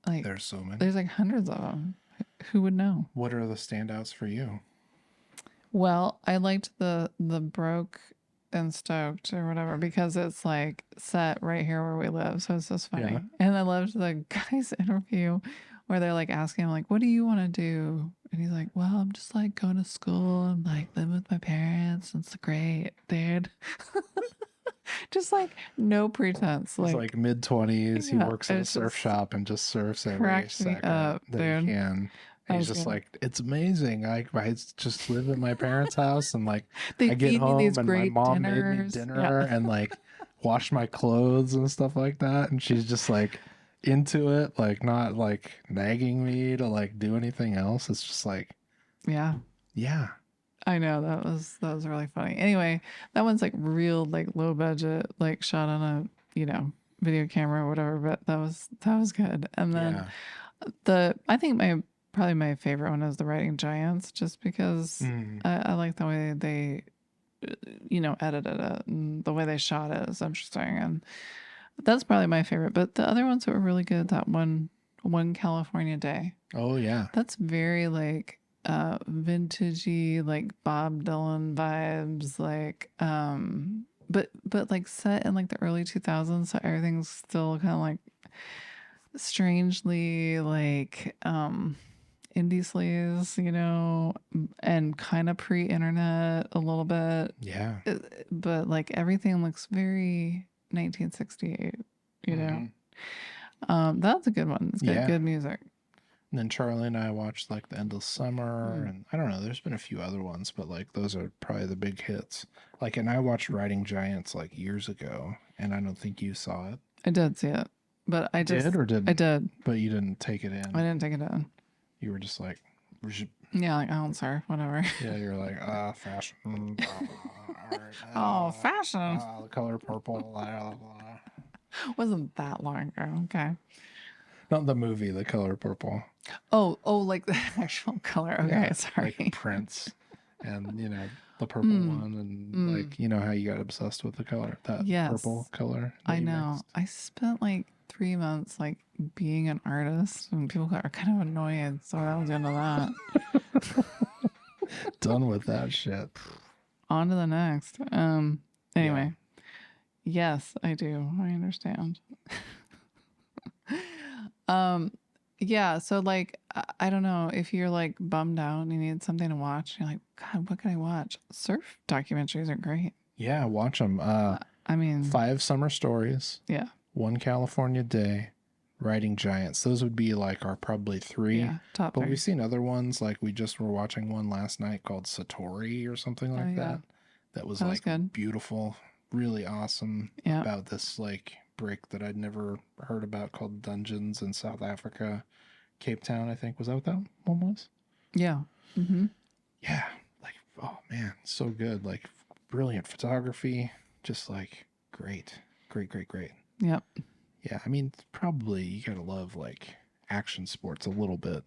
Like there's so many. There's like hundreds of them. Who would know? What are the standouts for you? Well, I liked the Broke and Stoked or whatever because it's like set right here where we live, so it's just funny. Yeah. And I loved the guy's interview where they're like asking him like, "What do you want to do?" And he's like, "Well, I'm just like going to school and like living with my parents. It's great, dude." Just like no pretense. He's like mid-20s. He works at a surf shop and just surfs every second that he can. And he's just like, it's amazing. I just live at my parents' house and like I get home and my mom made me dinner and like wash my clothes and stuff like that. And she's just like into it, like not like nagging me to like do anything else. It's just like, yeah. I know that was really funny. Anyway, that one's like real like low budget, like shot on a video camera or whatever. But that was good. And then I think probably my favorite one is the Writing Giants, just because I like the way they edited it and the way they shot it is interesting, and that's probably my favorite. But the other ones that were really good, that one California Day. Oh yeah, that's very like vintagey, like Bob Dylan vibes, like but like set in like the early 2000s, so everything's still kind of like strangely like indie sleaze, and kind of pre-internet a little bit. Yeah. But like everything looks very 1968, that's a good one. It's got good music. And then Charlie and I watched like The Endless Summer, and I don't know, there's been a few other ones, but like those are probably the big hits. Like, and I watched Writing Giants like years ago, and I don't think you saw it. I did see it, but I just... Did or didn't? I did. But you didn't take it in. I didn't take it in. You were just like... Yeah, like, I don't surf, whatever. Yeah, you're like, fashion. Fashion. The color purple. Wasn't that long ago. Okay. Not the movie, The Color Purple. Oh, like the actual color. Okay, yeah, sorry. Like Prince, and the purple one, and like how you got obsessed with the color, that purple color. I know. Mixed. I spent like 3 months like being an artist, and people are kind of annoyed, so that was the end of that. Done with that shit. On to the next. Anyway, yes, I do. I understand. Yeah, so like I don't know, if you're like bummed out and you need something to watch, you're like, God, what can I watch? Surf documentaries are great. Yeah, watch them. I mean, 5 Summer Stories. Yeah. 1 California Day. Writing Giants. Those would be like our probably 3. Yeah, top 3. But we've seen other ones, like we just were watching one last night called Satori or something like that. That was like good. Beautiful, really awesome. Yeah. About this like break that I'd never heard about called Dungeons in South Africa, Cape Town, I think. Was that what that one was? Yeah. Mm-hmm. Yeah. Like, oh man, so good. Like brilliant photography. Just like great. Yep. Yeah. I mean, probably you gotta love like action sports a little bit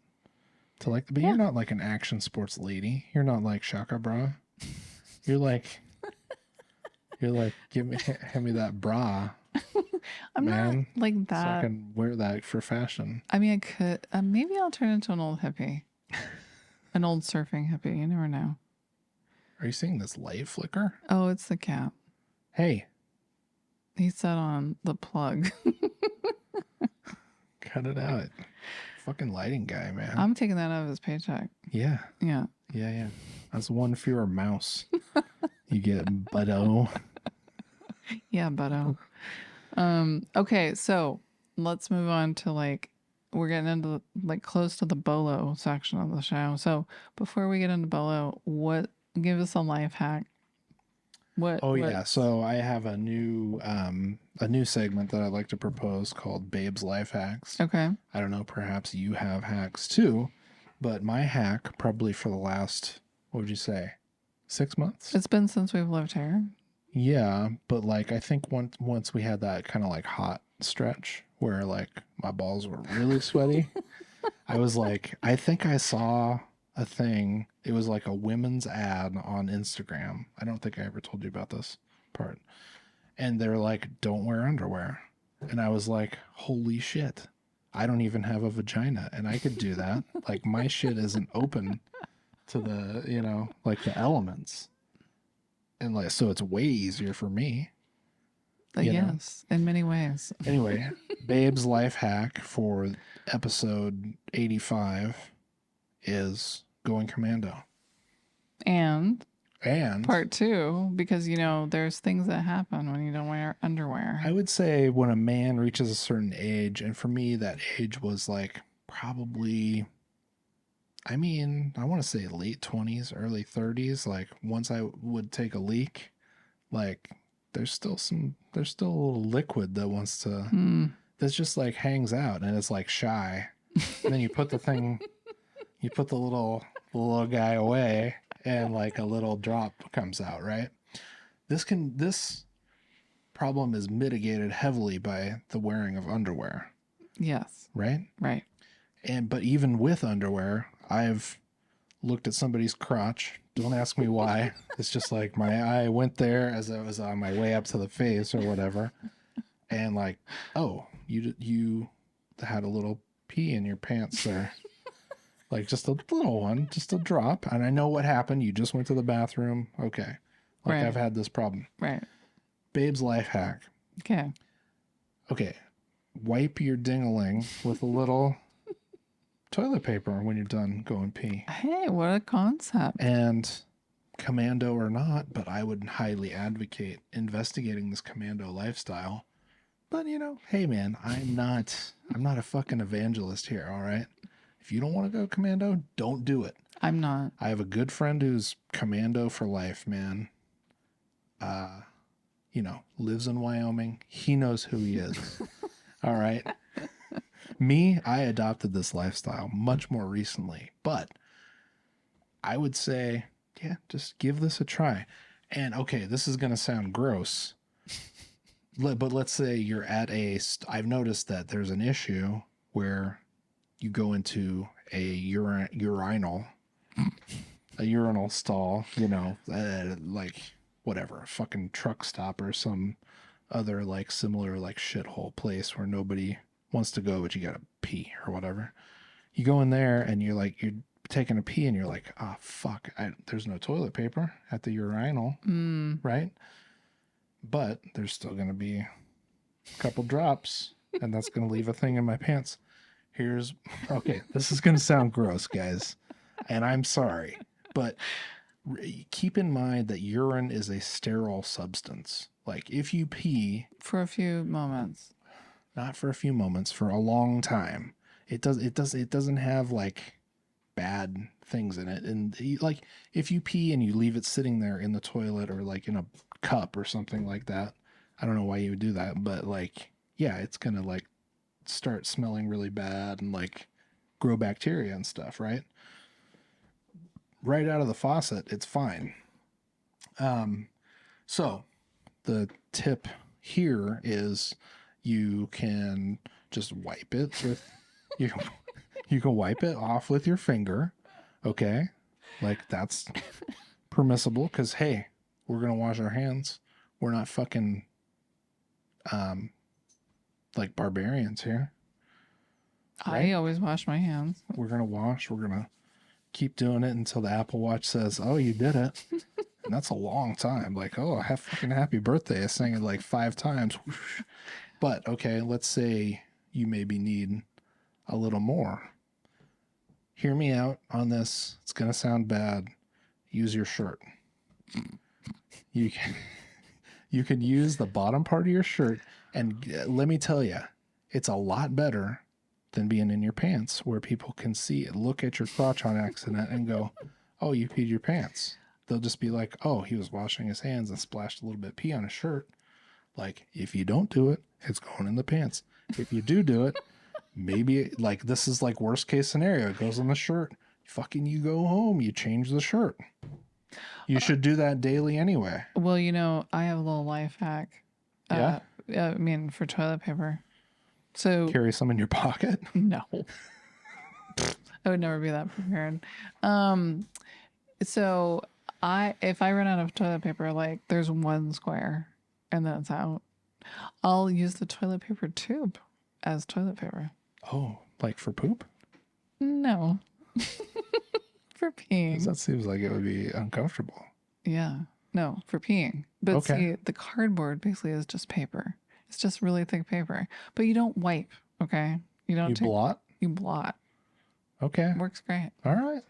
to like, but you're not like an action sports lady. You're not like Shaka Bra. You're like, hand me that bra. I'm not like that. So I can wear that for fashion. I mean, I could. Maybe I'll turn into an old hippie. An old surfing hippie. You never know. Are you seeing this light flicker? Oh, it's the cat. Hey. He set on the plug. Cut it out. Fucking lighting guy, man. I'm taking that out of his paycheck. Yeah. Yeah. Yeah. That's one fewer mouse. You get butto. Yeah, butto. Okay, so let's move on to like we're getting into like close to the bolo section of the show. So before we get into bolo, give us a life hack. Yeah, so I have a new segment that I'd like to propose called Babe's Life Hacks. Okay. I don't know, perhaps you have hacks too, but my hack probably for the last, what would you say, 6 months? It's been since we've lived here. Yeah, but like I think once we had that kind of like hot stretch where like my balls were really sweaty, I was like, I think I saw a thing. It was like a women's ad on Instagram. I don't think I ever told you about this part. And they're like, don't wear underwear. And I was like, holy shit. I don't even have a vagina and I could do that. Like my shit isn't open to the, you know, like the elements. And like, so it's way easier for me. Yes, in many ways. Anyway, Babe's life hack for episode 85 is going commando. And part 2, because you know there's things that happen when you don't wear underwear. I would say when a man reaches a certain age, and for me that age was like probably, I mean, I want to say late 20s, early 30s. Like once I would take a leak, like there's still a little liquid that wants to, that's just like hangs out and it's like shy. And then you put the little guy away and like a little drop comes out, right? This problem is mitigated heavily by the wearing of underwear. Yes. Right? Right. But even with underwear, I've looked at somebody's crotch. Don't ask me why. It's just like my eye went there as I was on my way up to the face or whatever. And like, oh, you had a little pee in your pants there. Like just a little one, just a drop. And I know what happened. You just went to the bathroom. Okay. Like right. I've had this problem. Right. Babe's life hack. Okay. Okay. Wipe your ding-a-ling with a little toilet paper when you're done going pee. Hey, what a concept. And commando or not, but I would highly advocate investigating this commando lifestyle. But you know, hey man, I'm not a fucking evangelist here, all right? If you don't want to go commando, don't do it. I'm not. I have a good friend who's commando for life, man. You know, lives in Wyoming. He knows who he is. All right. Me, I adopted this lifestyle much more recently, but I would say, yeah, just give this a try. And okay, this is going to sound gross, but let's say you're at I've noticed that there's an issue where you go into a urinal stall, you know, like whatever, a fucking truck stop or some other like similar like shithole place where nobody wants to go, but you gotta pee or whatever. You go in there and you're taking a pee and you're like, oh fuck, there's no toilet paper at the urinal, right? But there's still gonna be a couple drops, and that's gonna leave a thing in my pants. Okay, this is gonna sound gross, guys, and I'm sorry, but keep in mind that urine is a sterile substance. Like if you pee for a few moments, not for a few moments, for a long time, it doesn't have like bad things in it. And like if you pee and you leave it sitting there in the toilet or like in a cup or something like that, I don't know why you would do that, but like, yeah, it's gonna like start smelling really bad and like grow bacteria and stuff, right? Right out of the faucet, it's fine. So the tip here is you can just wipe it with you can wipe it off with your finger, okay? Like that's permissible because hey, we're gonna wash our hands. We're not fucking like barbarians here. Right? I always wash my hands. We're gonna keep doing it until the Apple Watch says, oh, you did it. And that's a long time. Like, oh, fucking happy birthday. I sang it like 5 times. But okay, let's say you maybe need a little more. Hear me out on this. It's going to sound bad. Use your shirt. You can you can use the bottom part of your shirt, and let me tell you, it's a lot better than being in your pants where people can see it, look at your crotch on accident and go, "Oh, you peed your pants." They'll just be like, "Oh, he was washing his hands and splashed a little bit of pee on his shirt." Like, if you don't do it, it's going in the pants. If you do it, maybe like this is like worst case scenario. It goes on the shirt. Fucking you go home, you change the shirt. You should do that daily anyway. Well, I have a little life hack. Yeah? I mean, for toilet paper. So Carry some in your pocket? no, I would never be that prepared. So if I run out of toilet paper, like there's one square and then it's out, I'll use the toilet paper tube as toilet paper. Oh, like for poop? No. For peeing. That seems like it would be uncomfortable. Yeah. No, for peeing. But Okay. see, the cardboard basically is just paper. It's just really thick paper. But you don't wipe, okay? You don't blot? You blot. Okay. Works great. All right.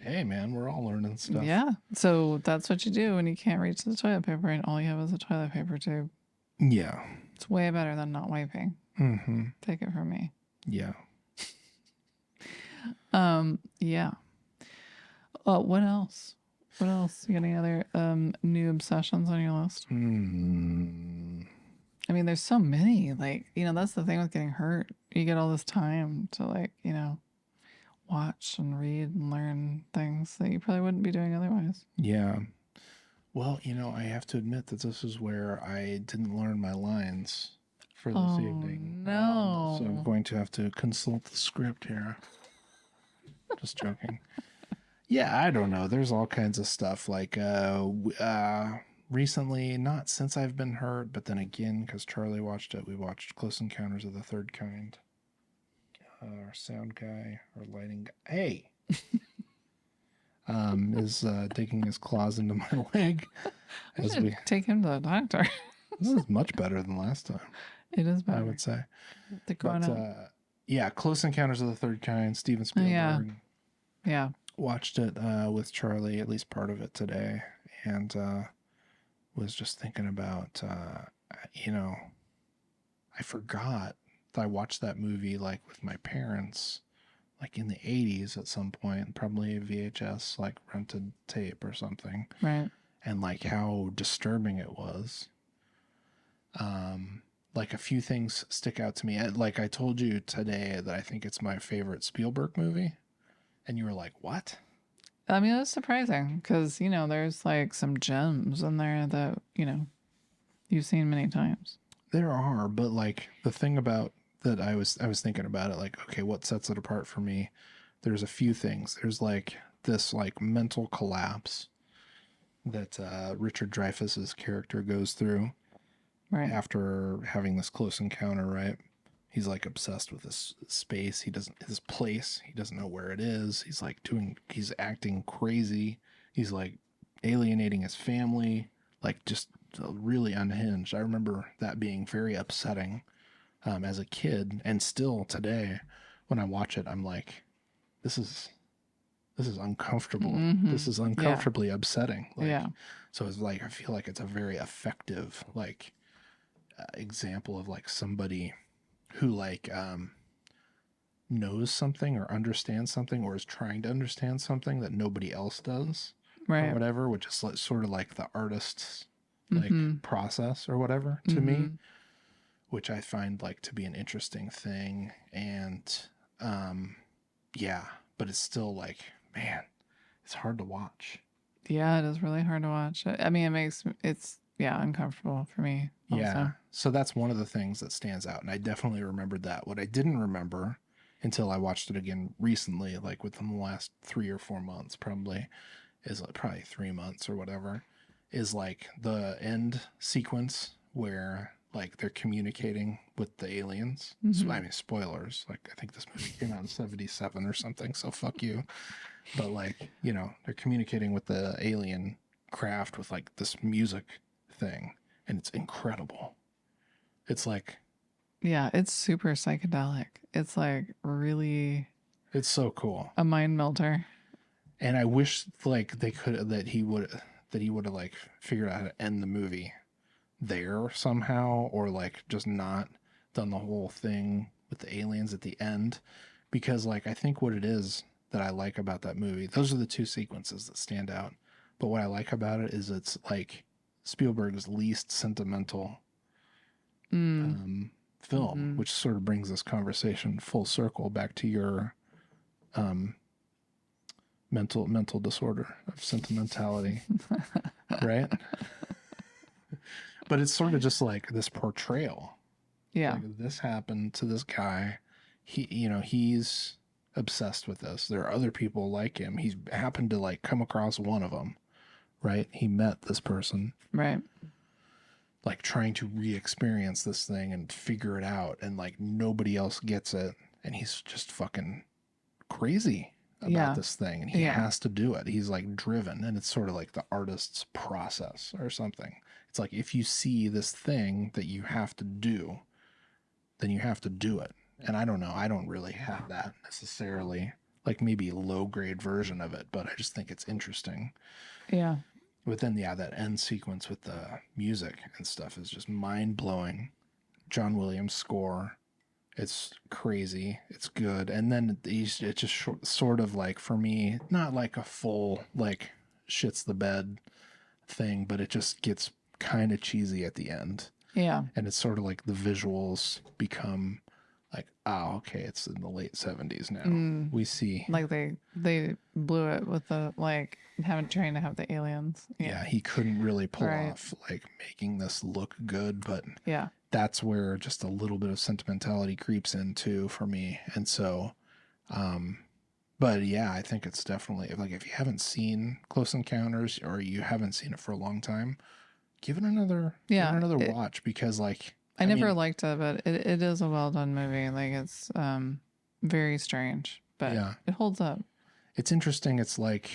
Hey, man, we're all learning stuff. Yeah. So that's what you do when you can't reach the toilet paper and all you have is a toilet paper tube. Yeah. It's way better than not wiping. Mm-hmm. Take it from me. Yeah. Yeah. What else? What else? You got any other new obsessions on your list? I mean, there's so many. Like, that's the thing with getting hurt. You get all this time to watch and read and learn things that you probably wouldn't be doing otherwise. Yeah. Well, I have to admit that this is where I didn't learn my lines for this evening. No. So I'm going to have to consult the script here. Just joking. Yeah, I don't know. There's all kinds of stuff like recently, not since I've been hurt, but then again, because Charlie watched it, we watched Close Encounters of the Third Kind. Our sound guy, our lighting guy, hey, is digging his claws into my leg. As we take him to the doctor. This is much better than last time. It is better, I would say. But, yeah, Close Encounters of the Third Kind, Steven Spielberg. Yeah. Watched it with Charlie, at least part of it today, and was just thinking about, I forgot that I watched that movie like with my parents, like in the 80s at some point, probably a VHS, like rented tape or something. Right. And like how disturbing it was. Like a few things stick out to me. Like I told you today that I think it's my favorite Spielberg movie. And you were like, what? I mean, it's surprising because, there's like some gems in there that, you've seen many times. There are, but like the thing about that I was thinking about it, like, okay, what sets it apart for me? There's a few things. There's like this like mental collapse that Richard Dreyfuss's character goes through after having this close encounter, right? He's like obsessed with this space. His place. He doesn't know where it is. He's acting crazy. He's like alienating his family, like just really unhinged. I remember that being very upsetting as a kid, and still today when I watch it, I'm like, this is uncomfortable. Mm-hmm. This is uncomfortably upsetting. Like, so it's like, I feel like it's a very effective, like, example of like somebody who like knows something or understands something or is trying to understand something that nobody else does, right, or whatever, which is like, sort of like the artist's like process or whatever to me, which I find like to be an interesting thing. And but it's still like, man, it's hard to watch. Yeah, it is really hard to watch. I mean, it's uncomfortable for me also. Yeah. So that's one of the things that stands out. And I definitely remembered that. What I didn't remember until I watched it again recently, like within the last 3 or 4 months, probably 3 months or whatever, is like the end sequence where like they're communicating with the aliens. So, I mean, spoilers. Like, I think this movie came out in 1977 or something. So fuck you. But like, they're communicating with the alien craft with like this music thing, and it's incredible. It's like Yeah, it's super psychedelic. It's like really It's so cool. a mind melter. And I wish like they could that he would have like figured out how to end the movie there somehow, or like just not done the whole thing with the aliens at the end, because like I think what it is that I like about that movie, those are the two sequences that stand out. But what I like about it is it's like Spielberg's least sentimental film, which sort of brings this conversation full circle back to your um, mental disorder of sentimentality, right? But it's sort of just like this portrayal. Yeah. Like this happened to this guy. He's obsessed with this. There are other people like him. He's happened to like come across one of them, right? He met this person, Right. like trying to re-experience this thing and figure it out, and like nobody else gets it, and he's just fucking crazy about this thing, and he has to do it. He's like driven, and it's sort of like the artist's process or something. It's like if you see this thing that you have to do, then you have to do it. And I don't know, I don't really have that necessarily, like maybe a low grade version of it, but I just think it's interesting. Yeah. But then, yeah, that end sequence with the music and stuff is just mind blowing. John Williams' score, it's crazy. It's good. And then it's just sort of like, for me, not like a full, like, shits the bed thing, but it just gets kind of cheesy at the end. Yeah. And it's sort of like the visuals become like, oh, okay, it's in the late 70s now. We see. Like they blew it with the, like, trying to have the aliens. Yeah, he couldn't really pull off, like, making this look good, but yeah, that's where just a little bit of sentimentality creeps in too for me. And so, but yeah, I think it's definitely, like, if you haven't seen Close Encounters, or you haven't seen it for a long time, give it another watch, because like, I never liked it, but it is a well done movie. Like, it's very strange, but it holds up. It's interesting. It's like,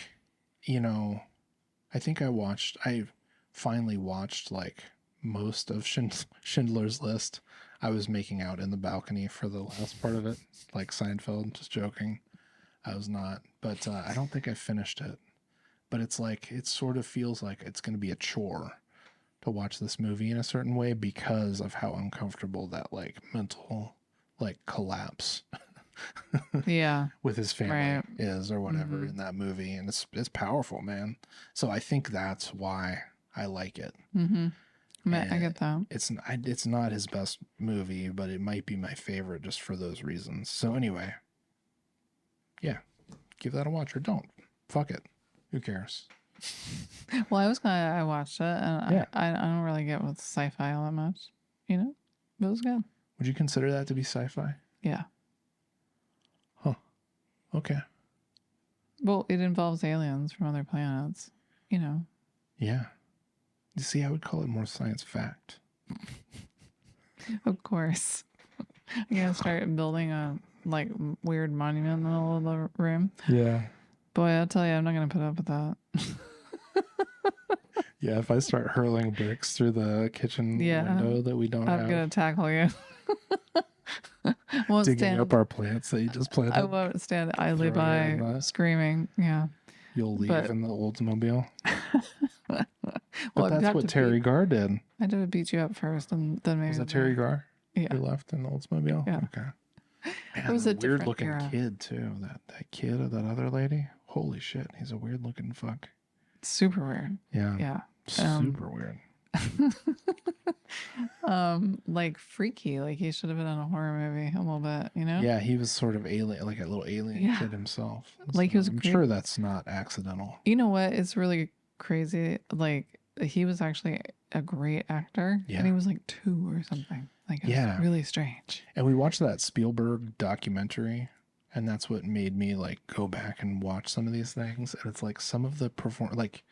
I think I finally watched like most of Schindler's List. I was making out in the balcony for the last part of it, like Seinfeld, just joking. I was not, but I don't think I finished it. But it's like, it sort of feels like it's going to be a chore to watch this movie in a certain way, because of how uncomfortable that like mental like collapse with his family is, or whatever, in that movie. And it's powerful, man. So I think that's why I like it. I get that. It's not his best movie, but it might be my favorite just for those reasons. So anyway, yeah, give that a watch, or don't. Fuck it. Who cares? Well, I watched it, and I don't really get with sci-fi all that much, but it was good. Would you consider that to be sci-fi? Yeah. Huh. Okay. Well, it involves aliens from other planets, Yeah. You see, I would call it more science fact. Of course. I'm gonna start building a like weird monument in the middle of the room. Yeah. Boy, I'll tell you, I'm not gonna put up with that. Yeah, if I start hurling bricks through the kitchen window that we don't have. I'm gonna tackle you. Digging up our plants that you just planted. I won't stand idly by screaming. Yeah. You'll leave in the Oldsmobile. Well, but that's what Terry Garr did. I had to beat you up first, and then maybe. Was that Terry Garr? Yeah. Who left in the Oldsmobile? Yeah. Okay. Man, it was a weird looking era. kid too. That kid of that other lady. Holy shit, he's a weird looking fuck. Super weird. Yeah. Yeah. Super weird. Like freaky. Like he should have been in a horror movie a little bit, Yeah, he was sort of alien, like a little alien kid himself. Like he was. I'm sure that's not accidental. You know what? It's really crazy. Like he was actually a great actor, and he was like 2 or something. Like it was really strange. And we watched that Spielberg documentary, and that's what made me like go back and watch some of these things. And it's like some of the like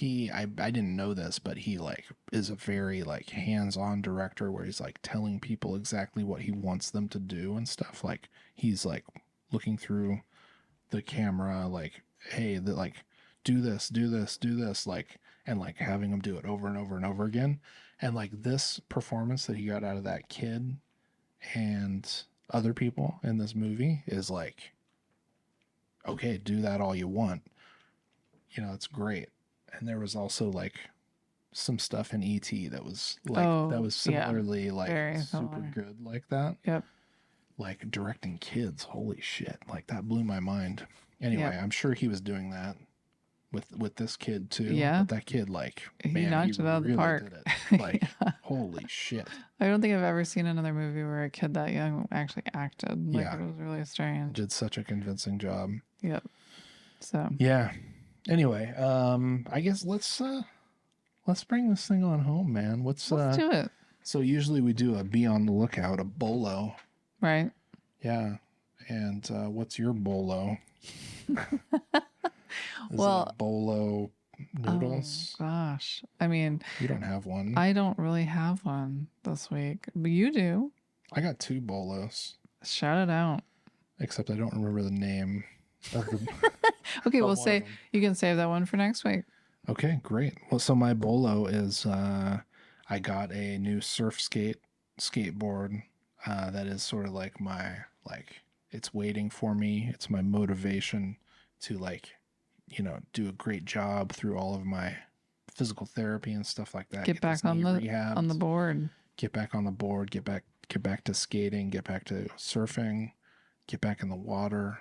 I didn't know this, but he like is a very like hands-on director, where he's like telling people exactly what he wants them to do and stuff. Like he's like looking through the camera, like, hey, like do this, like, and like having them do it over and over and over again. And like this performance that he got out of that kid and other people in this movie is like, okay, do that all you want. You know, it's great. And there was also like some stuff in ET that was like that was similarly like very super similar. good like that. Yep. Like directing kids, holy shit. Like that blew my mind. Anyway, Yep. I'm sure he was doing that with this kid too. Yeah. But that kid, like, He knocked it out of the park. Did it. Like, Yeah. holy shit. I don't think I've ever seen another movie where a kid that young actually acted. Like, Yeah. it was really strange. Did such a convincing job. Yep. So Yeah. Anyway, I guess let's bring this thing on home, man. Let's do it. So usually we do a be on the lookout, a bolo. Right. Yeah. And what's your bolo? Well, it a bolo noodles? Oh gosh. I mean, you don't have one. I don't really have one this week, but you do. I got 2 bolos. Shout it out. Except I don't remember the name of the Okay, we'll say you can save that one for next week. Okay, great. Well, so my bolo is I got a new skateboard that is sort of like my it's waiting for me. It's my motivation to do a great job through all of my physical therapy and stuff like that. Get back on the board. Get back on the board. Get back to skating. Get back to surfing. Get back in the water.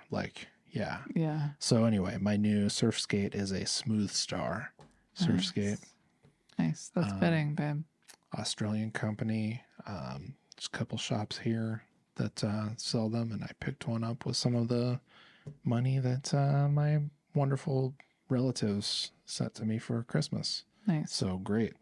Yeah. So anyway, my new surf skate is a Smooth Star surf skate. Nice. That's fitting, babe. Australian company. There's a couple shops here that sell them, and I picked one up with some of the money that my wonderful relatives sent to me for Christmas. Nice. So great.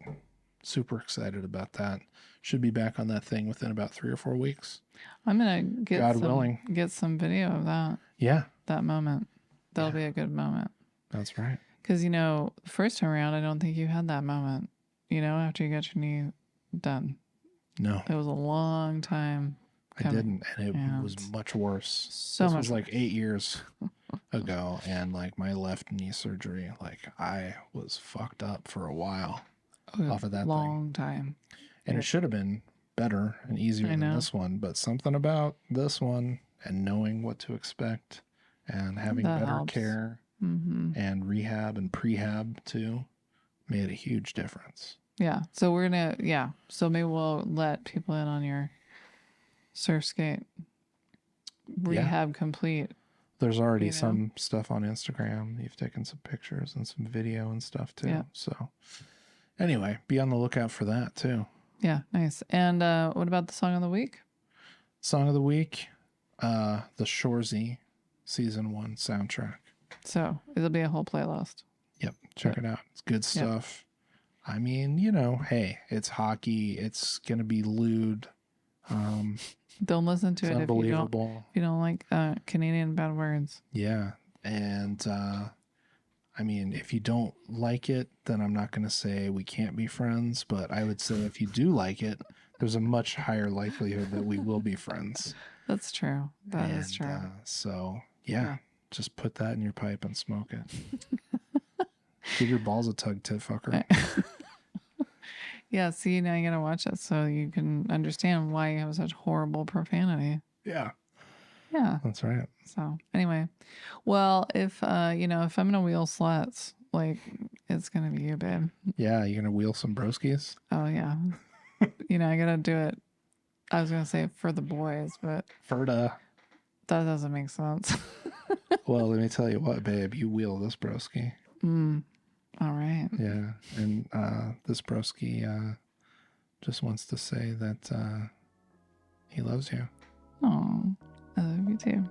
Super excited about that. Should be back on that thing within about 3 or 4 weeks. I'm gonna get some video of that. Yeah. That moment. That'll be a good moment. That's right. Because the first time around, I don't think you had that moment. After you got your knee done. No. It was a long time. I didn't, and it was much worse. This was like 8 years ago, and my left knee surgery, I was fucked up for a while off of that long time. And it should have been better and easier than this one, but something about this one and knowing what to expect and having better care and rehab and prehab too made a huge difference. Yeah. So we're going to, so maybe we'll let people in on your surf skate rehab complete. There's already some stuff on Instagram. You've taken some pictures and some video and stuff too. Yeah. So anyway, be on the lookout for that too. Yeah, nice. And what about the song of the week? Song of the week, the Shoresy Season 1 soundtrack. So it'll be a whole playlist. Yep, check it out. It's good stuff. Yep. I mean, hey, it's hockey. It's gonna be lewd. Don't listen to it if you don't like Canadian bad words. Yeah, and I mean, if you don't like it, then I'm not going to say we can't be friends, but I would say if you do like it, there's a much higher likelihood that we will be friends. That's true. That is true. So, just put that in your pipe and smoke it. Give your balls a tug, tit fucker. Yeah, see, now you got to watch it so you can understand why you have such horrible profanity. Yeah. Yeah. That's right. So anyway, well, if if I'm gonna wheel sluts, it's gonna be you, babe. Yeah, you're gonna wheel some broskies. Oh yeah. I gotta do it. I was gonna say for the boys, but Ferda. That doesn't make sense. Well, let me tell you what, babe. You wheel this broski. All right. Yeah, and this broski just wants to say that he loves you. Oh. I love you too.